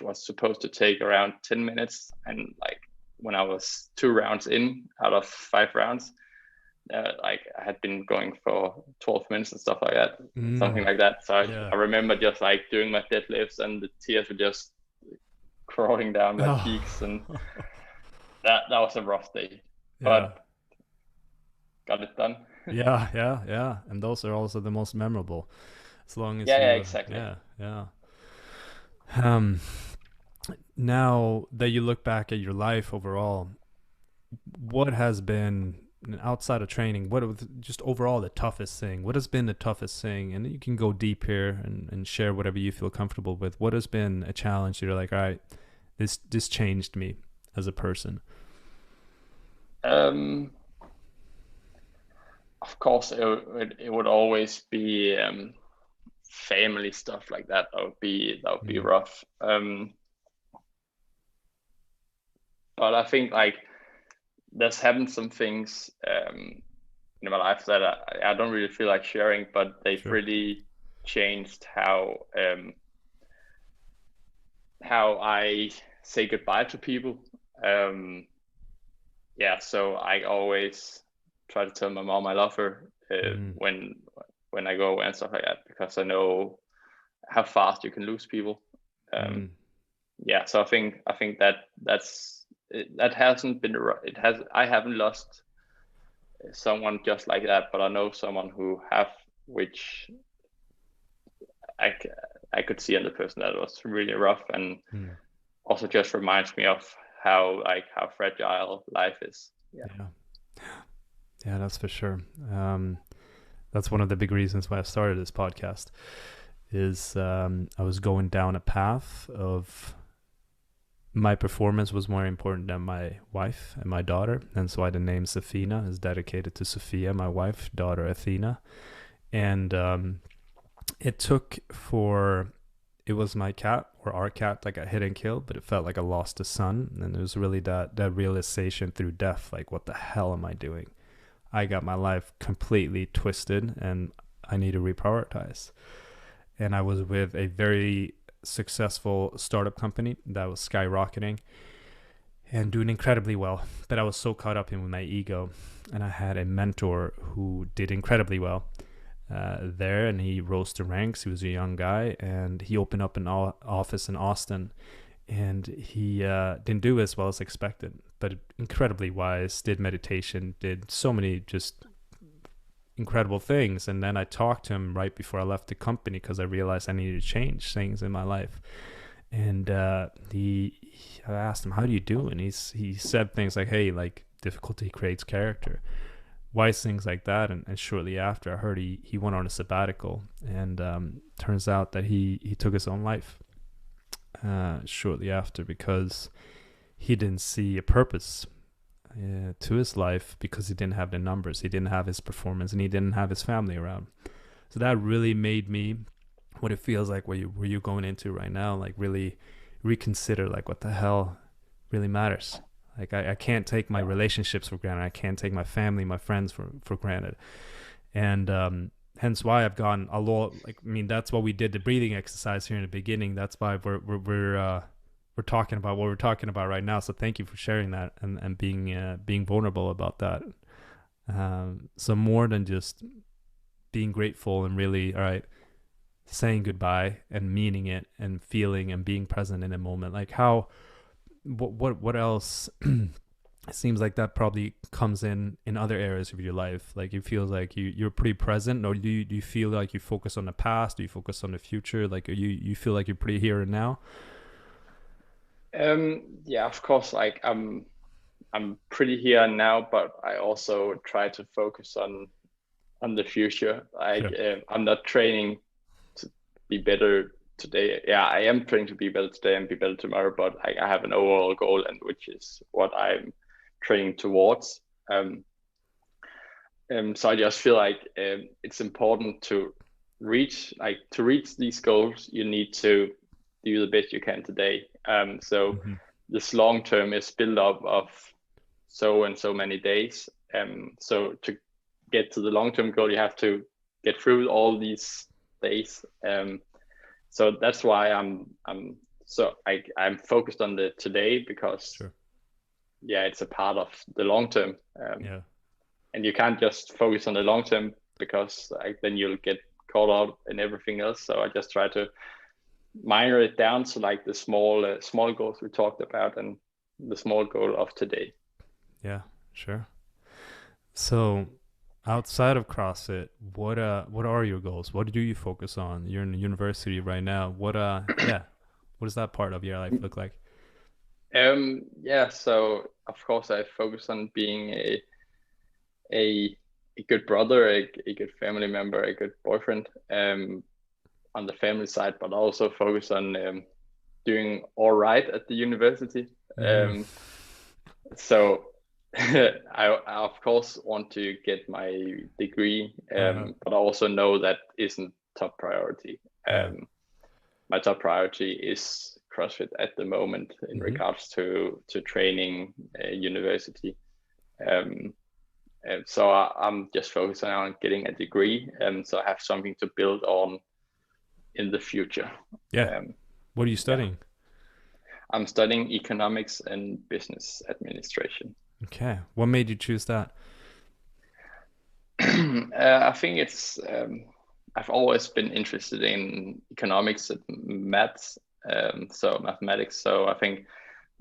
was supposed to take around 10 minutes, and like when I was 2 rounds in out of 5 rounds, like I had been going for 12 minutes and stuff like that, something Mm, like that. So yeah. I remember just like doing my deadlifts, and the tears were just crawling down my Oh. cheeks, and that was a rough day, Yeah. but got it done. Yeah, yeah, yeah. And those are also the most memorable. As long as Yeah, you, exactly. yeah, yeah. Um, Now that you look back at your life overall, what has been outside of training? What was just overall the toughest thing? What has been the toughest thing? And you can go deep here and share whatever you feel comfortable with. What has been a challenge you're like, all right, this changed me as a person? Um, of course, it would always be family stuff like that. That would be rough. But I think like there's happened some things in my life that I don't really feel like sharing, but they've Sure. really changed how I say goodbye to people. Yeah, so I always try to tell my mom I love her Mm, when I go away and stuff like that, because I know how fast you can lose people. mm, Yeah, so I think that hasn't been it has I haven't lost someone just like that, but I know someone who have, which I I could see in the person that was really rough, and mm. also just reminds me of how fragile life is. Yeah. Yeah. Yeah, that's for sure. That's one of the big reasons why I started this podcast is I was going down a path of my performance was more important than my wife and my daughter. And so the name Safina is dedicated to Sophia, my wife, daughter Athena. And it took for, it was my cat or our cat that got hit and killed, but it felt like I lost a son. And it was really that realization through death, like, what the hell am I doing? I got my life completely twisted and I need to reprioritize. And I was with a very successful startup company that was skyrocketing and doing incredibly well. But I was so caught up in my ego. And I had a mentor who did incredibly well there, and he rose to ranks. He was a young guy, and he opened up an office in Austin. And he didn't do as well as expected, but incredibly wise, did meditation, did so many just incredible things. And then I talked to him right before I left the company because I realized I needed to change things in my life. And I asked him, "How do you do?" And he said things like, "Hey, like difficulty creates character." Wise things like that. And shortly after, I heard he went on a sabbatical, and turns out that he took his own life shortly after because he didn't see a purpose to his life because he didn't have the numbers, he didn't have his performance, and he didn't have his family around. So that really made me what it feels like where you're going into right now, like really reconsider like what the hell really matters. Like I can't take my relationships for granted. I can't take my family, my friends for granted. And hence why I've gone a lot. Like, I mean, that's why we did the breathing exercise here in the beginning. That's why we're talking about what we're talking about right now. So thank you for sharing that and being vulnerable about that. So more than just being grateful and really, all right, saying goodbye and meaning it and feeling and being present in a moment. Like how, what else? It seems like that probably comes in other areas of your life. Like it feels like you're pretty present, or do you feel like you focus on the past? Do you focus on the future? Like you feel like you're pretty here and now? Yeah, of course. Like I'm pretty here now, but I also try to focus on the future. Like Sure. I'm not training to be better today. Yeah, I am training to be better today and be better tomorrow, but I have an overall goal, and which is what I'm training towards. So I just feel like it's important to reach these goals. You need to do the best you can today. So Mm-hmm. this long term is built up of so and so many days. So to get to the long term goal, you have to get through all these days. So that's why I'm focused on the today, because Sure. yeah, it's a part of the long term. Yeah. And you can't just focus on the long term, because like then you'll get caught out in everything else. So I just try to minor it down to like the small goals we talked about, and the small goal of today. Yeah. Sure. So outside of CrossFit, what are your goals? What do you focus on? You're in university right now. What does that part of your life look like? Yeah, so of course I focus on being a a good brother, a good family member, a good boyfriend, on the family side, but also focus on doing all right at the university. Mm, So I of course want to get my degree, Uh-huh. but I also know that isn't top priority. Yeah. My top priority is CrossFit at the moment in Hmm. regards to training, university. Um, so I'm just focusing on getting a degree, so I have something to build on in the future. Yeah. Um, What are you yeah, studying? I'm studying economics and business administration. Okay. What made you choose that? I think it's I've always been interested in economics and maths, so mathematics. So I think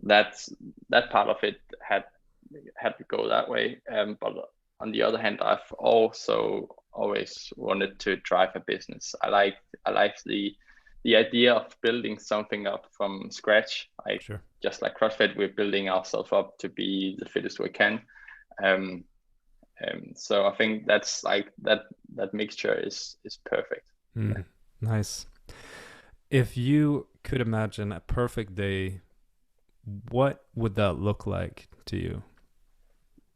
that's that part of it had to go that way. But on the other hand, I've also always wanted to drive a business. I like the idea of building something up from scratch. Like Sure. just like CrossFit, we're building ourselves up to be the fittest we can. Um, so I think that's like that mixture is perfect. Yeah. Mm, nice. If you could imagine a perfect day, what would that look like to you?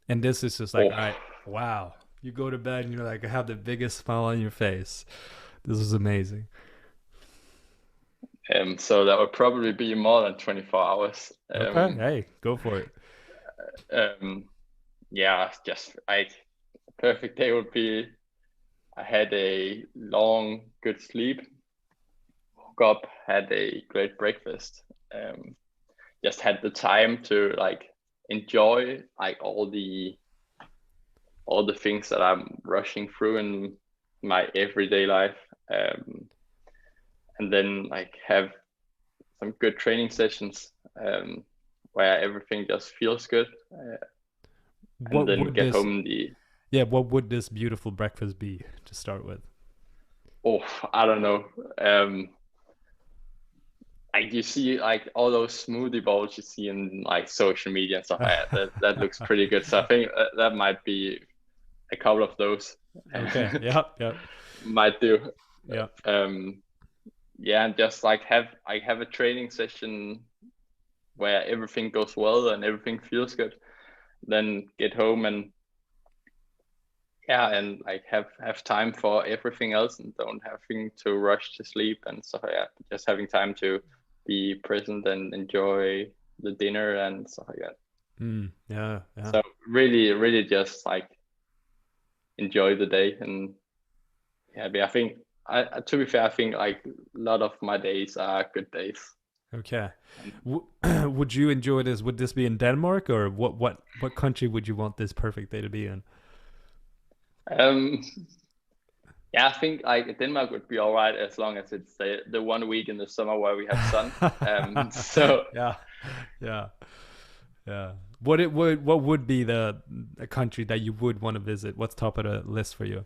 And this is just like, Oh, all right, wow. You go to bed and you're like, I have the biggest smile on your face. This is amazing. so that would probably be more than 24 hours. Okay. Hey, go for it. Um, yeah, just I perfect day would be I had a long good sleep, woke up, had a great breakfast, just had the time to like enjoy like all the things that I'm rushing through in my everyday life. And then like have some good training sessions, where everything just feels good, and What then would get this, home the yeah, what would this beautiful breakfast be to start with? oh, I don't know. Like you see like all those smoothie bowls you see in like social media and stuff like that. That looks pretty good. So I think that might be a couple of those. Okay. Yep. Yep. Might do. Yep. Um, yeah, and just like have a training session where everything goes well and everything feels good. Then get home and yeah, and like have time for everything else and don't having to rush to sleep and stuff like that. Just having time to be present and enjoy the dinner and stuff like that. Mm, yeah. Yeah. So really, really just like enjoy the day and yeah. But I think to be fair, I think like a lot of my days are good days. Okay. And Would you enjoy this? Would this be in Denmark or what country would you want this perfect day to be in? um, yeah, I think like Denmark would be all right as long as it's the 1 week in the summer where we have sun. So Yeah. Yeah. Yeah. What would be the a country that you would want to visit? What's top of the list for you?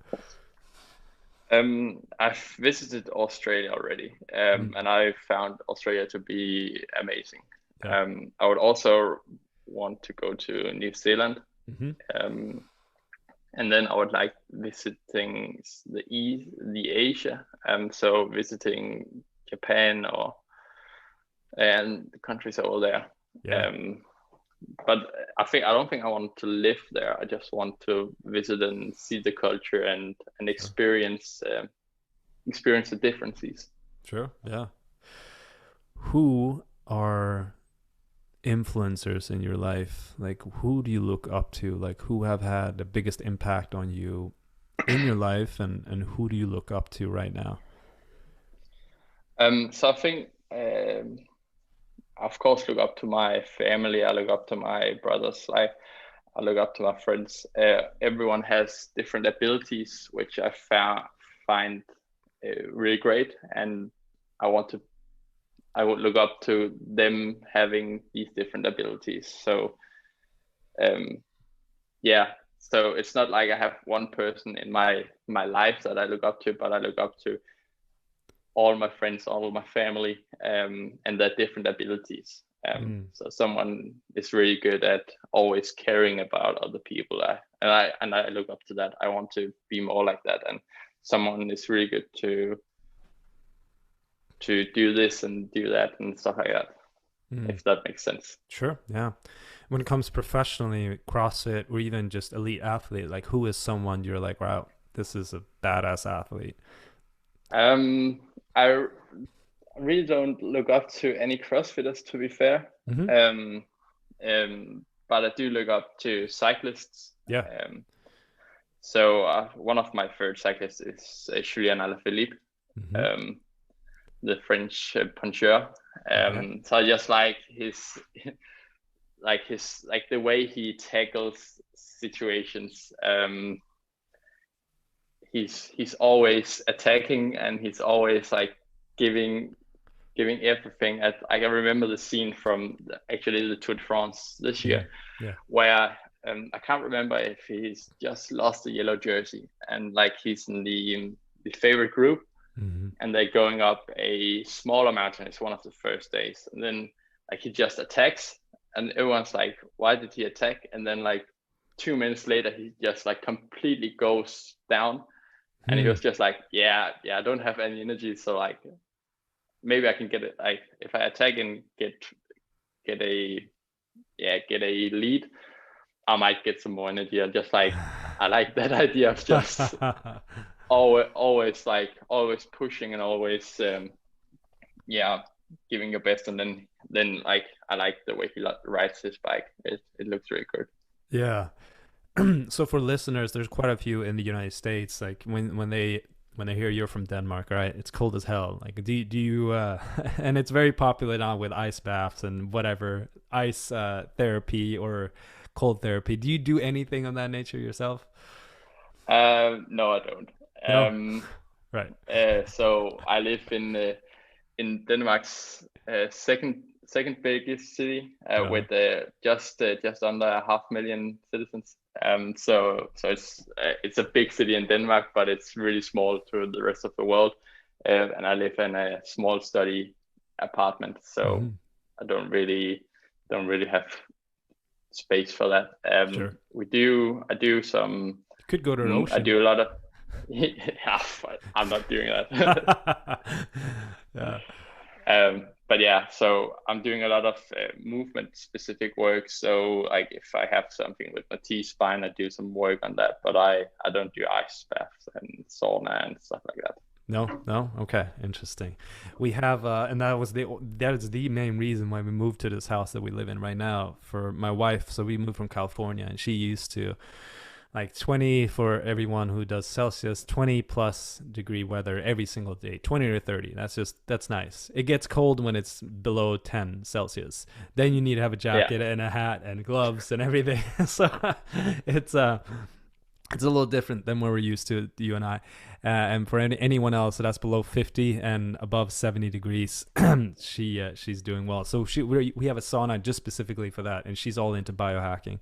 I've visited Australia already, Mm, and I found Australia to be amazing. yeah. I would also want to go to New Zealand, Hmm. um, and then I would like visiting the Asia, so visiting Japan or and the countries over there. Yeah. Um, but I don't think I want to live there. I just want to visit and see the culture and Sure. experience the differences. Sure. Yeah. Who are influencers in your life? Like, who do you look up to? Like, who have had the biggest impact on you in your life, and who do you look up to right now? So I think, of course, look up to my family. I look up to my brothers. I look up to my friends. Everyone has different abilities, which find really great, and I want to. I would look up to them having these different abilities. So, um, yeah. So it's not like I have one person in my life that I look up to, but I look up to all my friends, all of my family, and their different abilities. Mm, So someone is really good at always caring about other people. And I look up to that. I want to be more like that. And someone is really good to do this and do that and stuff like that. Mm. if that makes sense. Sure. Yeah. When it comes professionally, CrossFit or even just elite athlete, like who is someone you're like, wow, this is a badass athlete? Um, I really don't look up to any CrossFitters, to be fair. Mm-hmm. Um, but I do look up to cyclists. Yeah. So one of my favorite cyclists is Julien Alaphilippe, Mm-hmm. um, the French puncher. Yeah. So I just like his like the way he tackles situations. He's always attacking, and he's always like giving everything. I can remember the scene from actually the Tour de France this Mm-hmm. year, Yeah. where I can't remember if he's just lost the yellow jersey, and like he's in the favorite group, Mm-hmm. and they're going up a smaller mountain. It's one of the first days, and then like he just attacks, and everyone's like, "Why did he attack?" And then like 2 minutes later, he just like completely goes down, and he Mm. was just like, "Yeah, I don't have any energy, so like maybe I can get it. Like if I attack and get a get a lead, I might get some more energy." And just like I like that idea of just always pushing and always yeah giving your best. And then like I like the way he rides his bike. It looks really good. Yeah. So for listeners, there's quite a few in the United States. Like when they hear you're from Denmark, right? It's cold as hell. Like do you and it's very popular now with ice baths and whatever ice therapy or cold therapy. Do you do anything of that nature yourself? No, I don't. No. Right. So I live in Denmark's second biggest city, Uh-huh. with just under 500,000 citizens. So it's a big city in Denmark, but it's really small to the rest of the world. And I live in a small study apartment, so Hmm. I don't really have space for that. Sure. I do some. You could go to the I ocean. do a lot of. Yeah, but I'm not doing that. Yeah. But yeah, so I'm doing a lot of movement specific work. So like if I have something with my T spine, I do some work on that. But I don't do ice baths and sauna and stuff like that. No, no. Okay, interesting. We have, and that is the main reason why we moved to this house that we live in right now for my wife. So we moved from California, and she used to like 20 for everyone who does Celsius, 20 plus degree weather every single day, 20 or 30. That's nice. It gets cold when it's below 10 Celsius. Then you need to have a Yeah, jacket and a hat and gloves and everything. So it's it's a little different than where we're used to, you and I. And for anyone else that's below 50 and above 70 degrees, she's doing well. So we have a sauna just specifically for that, and she's all into biohacking.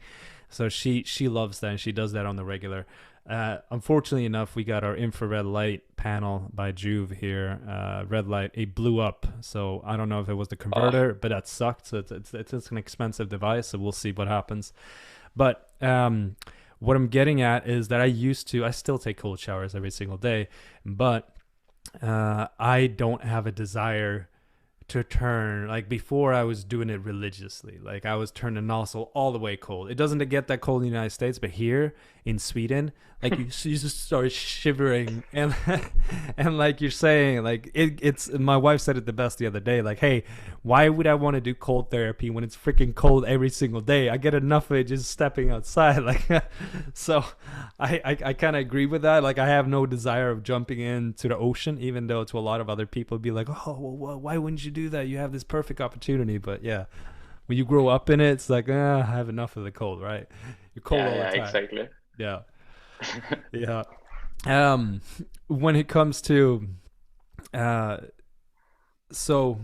So she loves that, and she does that on the regular. Unfortunately enough, we got our infrared light panel by Juve here. Red light, it blew up. So I don't know if it was the uh, converter, but that sucked. So it's an expensive device. So we'll see what happens. But what I'm getting at is that I still take cold showers every single day, but I don't have a desire to turn. Like before, I was doing it religiously. Like I was turning nozzle all the way cold. It doesn't get that cold in the United States, but here in Sweden, like you just start shivering, and and like you're saying, like it's my wife said it the best the other day. Like, hey, why would I want to do cold therapy when it's freaking cold every single day? I get enough of it just stepping outside. Like, so I kind of agree with that. Like, I have no desire of jumping into the ocean, even though to a lot of other people be like, oh, well, why wouldn't you do that? You have this perfect opportunity. But yeah, when you grow up in it, it's like, I have enough of the cold, right? You're cold all the yeah, time. exactly. Yeah, yeah. Um, when it comes to uh, so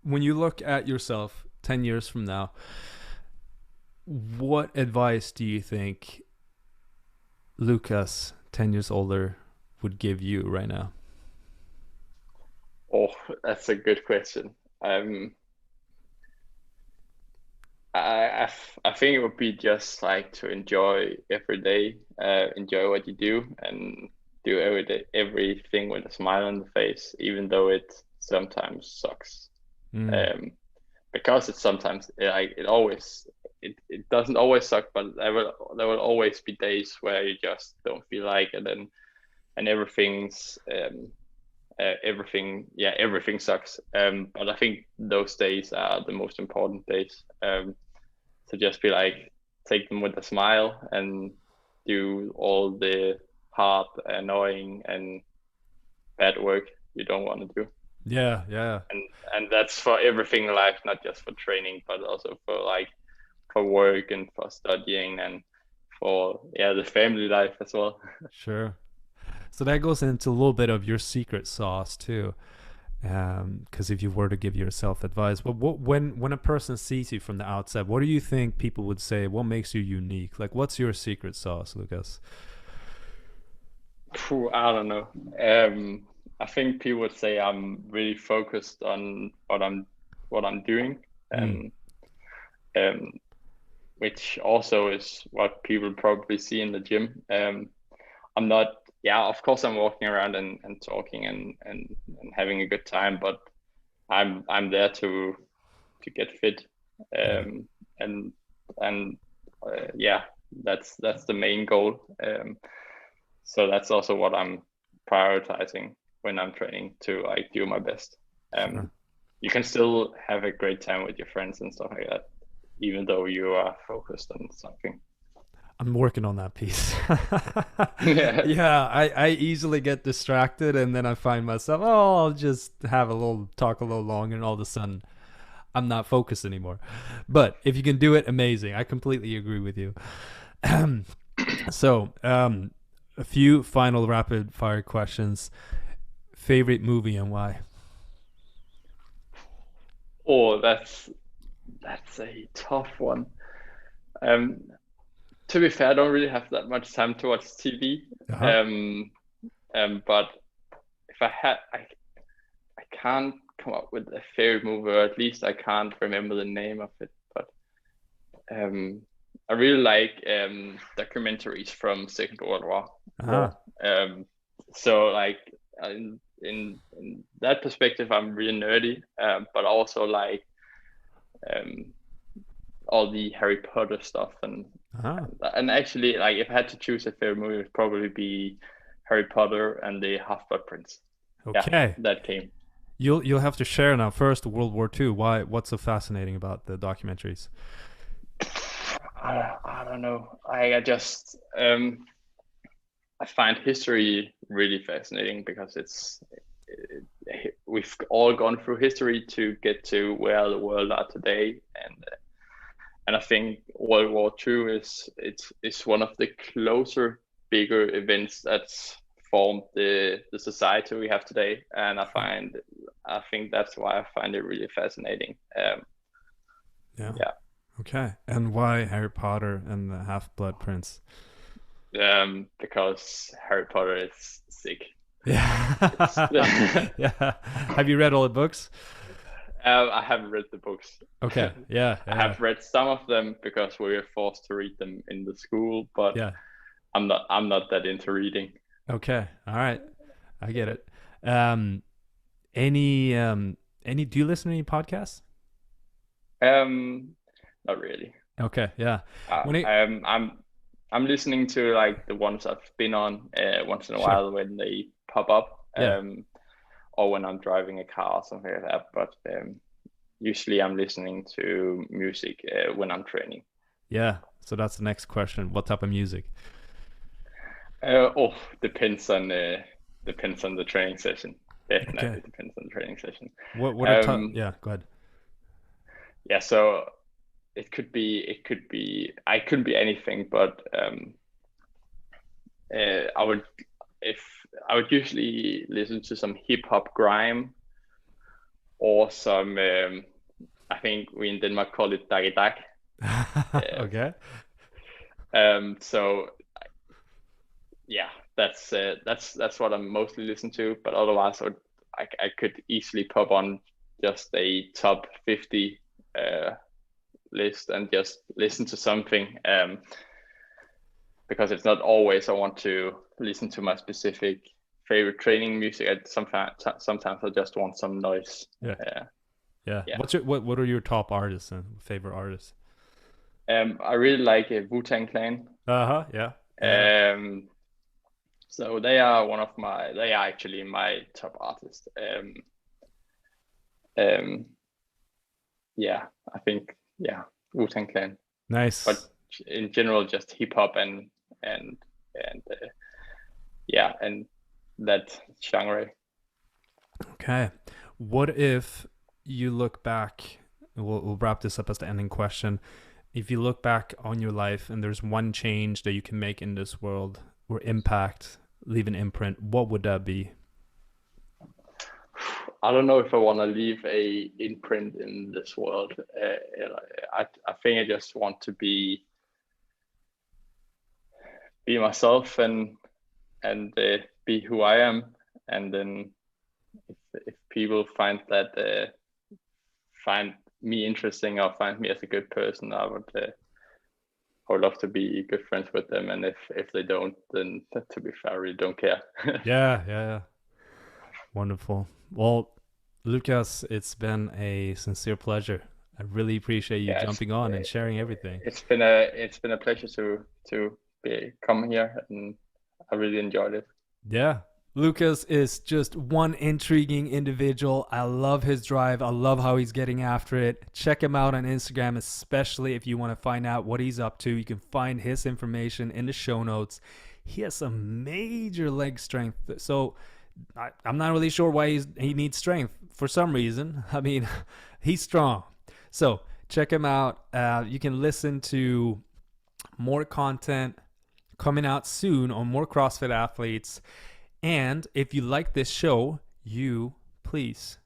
when you look at yourself 10 years from now, what advice do you think Lukas, 10 years older, would give you right now? Oh, that's a good question. Um, I think it would be just like to enjoy every day, enjoy what you do, and do everything with a smile on the face, even though it sometimes sucks. Mm, Um, because it's sometimes like it doesn't always suck, but there will always be days where you just don't feel like it, and everything sucks. But I think those days are the most important days. To just be like, take them with a smile and do all the hard, annoying, and bad work you don't want to do. Yeah, yeah. And that's for everything in life, not just for training, but also for work and for studying and for the family life as well. Sure. So that goes into a little bit of your secret sauce too. Because if you were to give yourself advice, when a person sees you from the outside, what do you think people would say? What makes you unique? Like, what's your secret sauce, Lukas? I don't know. I think people would say I'm really focused on what I'm doing, Mm. and which also is what people probably see in the gym. I'm not. Yeah, of course I'm walking around and talking and having a good time, but I'm there to get fit, Yeah. and and yeah, that's the main goal. So that's also what I'm prioritizing when I'm training, to like do my best. Sure. You can still have a great time with your friends and stuff like that, even though you are focused on something. I'm working on that piece. Yeah. Yeah, I easily get distracted and then I find myself, oh, I'll just have a little talk a little longer and all of a sudden I'm not focused anymore. But if you can do it, amazing. I completely agree with you. So, a few final rapid fire questions. Favorite movie and why? Oh, that's a tough one. Um, to be fair, I don't really have that much time to watch TV. Uh-huh. Um, but if I had, I can't come up with a favorite movie, or at least I can't remember the name of it. But um, I really like documentaries from Second World War. Uh-huh. So like in that perspective, I'm really nerdy, but also like um, all the Harry Potter stuff, Uh-huh. and actually, like if I had to choose a favorite movie, it would probably be Harry Potter and the Half-Blood Prince. Yeah, Okay. that came. You'll have to share now. First, World War II. Why? What's so fascinating about the documentaries? I don't know. I just I find history really fascinating because we've all gone through history to get to where the world are today, and I think World War II is one of the closer, bigger events that's formed the society we have today, and Sure. I think that's why I find it really fascinating. Yeah. Yeah, Okay. And why Harry Potter and the Half Blood Prince? because Harry Potter is sick. It's Yeah. Yeah. Have you read all the books? I haven't read the books. Okay. Yeah. I Yeah. have read some of them because we were forced to read them in the school, but Yeah. I'm not that into reading. Okay. All right. I get it. Um, any do you listen to any podcasts? Um, Not really. Okay. Yeah. Uh, When it um, I'm I'm listening to like the ones I've been on once in a Sure. while when they pop up, Yeah. or when I'm driving a car or something like that. But usually I'm listening to music when I'm training. Yeah. So that's the next question. What type of music? Oh, depends on the training session. Okay. Definitely depends on the training session. What are top? Um, Yeah. Go ahead. yeah, so it could be anything, but I would if I would usually listen to some hip hop grime or some I think we in Denmark call it dag dag. Okay. So yeah, that's what I'm mostly listening to. But otherwise, I could easily pop on just a top 50 list and just listen to something. Because it's not always I want to listen to my specific favorite training music. Sometimes I just want some noise. Yeah. Uh, Yeah. Yeah. What are your top artists and favorite artists? I really like Wu-Tang Clan. Uh-huh. Yeah. Yeah. So they are actually my top artists. Um, yeah, I think, yeah, Wu-Tang Clan. But Nice. in general, just hip hop and yeah, and that genre. Okay. What if you look back? We'll wrap this up as the ending question. If you look back on your life and there's one change that you can make in this world or impact, leave an imprint, what would that be? I don't know if I want to leave a imprint in this world. I think I just want to be myself and be who I am, and then if people find me interesting or find me as a good person, I would love to be good friends with them. And if they don't, then to be fair, I really don't care. Yeah, yeah, yeah. Wonderful. Well, Lukas, it's been a sincere pleasure. I really appreciate you Yeah, jumping on and sharing everything. it's been a pleasure to come here, and I really enjoyed it. Yeah. Lukas is just one intriguing individual. I love his drive. I love how he's getting after it. Check him out on Instagram, especially if you want to find out what he's up to. You can find his information in the show notes. He has some major leg strength. So I'm not really sure why he needs strength for some reason. I mean, he's strong. So check him out. You can listen to more content coming out soon on more CrossFit athletes. And if you like this show, you please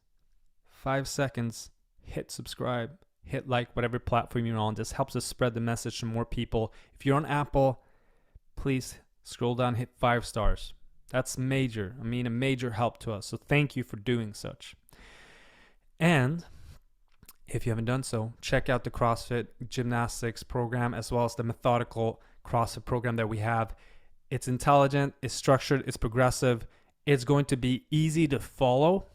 5 seconds, hit subscribe, hit like, whatever platform you're on. This helps us spread the message to more people. If you're on Apple, please scroll down, hit 5 stars. That's major. I mean, a major help to us. So thank you for doing such. And if you haven't done so, check out the CrossFit gymnastics program as well as the methodical CrossFit program that we have. It's intelligent, it's structured, it's progressive. It's going to be easy to follow,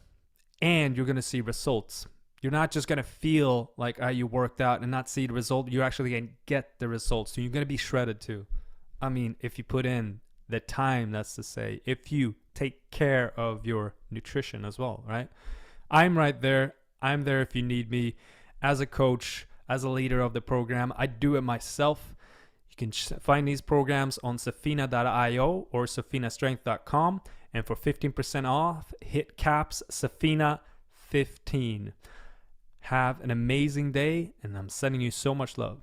and you're going to see results. You're not just going to feel like you worked out and not see the result. You're actually going to get the results. So you're going to be shredded too. I mean, if you put in the time, that's to say, if you take care of your nutrition as well, right? I'm right there. I'm there if you need me as a coach, as a leader of the program. I do it myself. You can find these programs on safina.io or safinastrength.com. And for 15% off, hit caps Safina15. Have an amazing day, and I'm sending you so much love.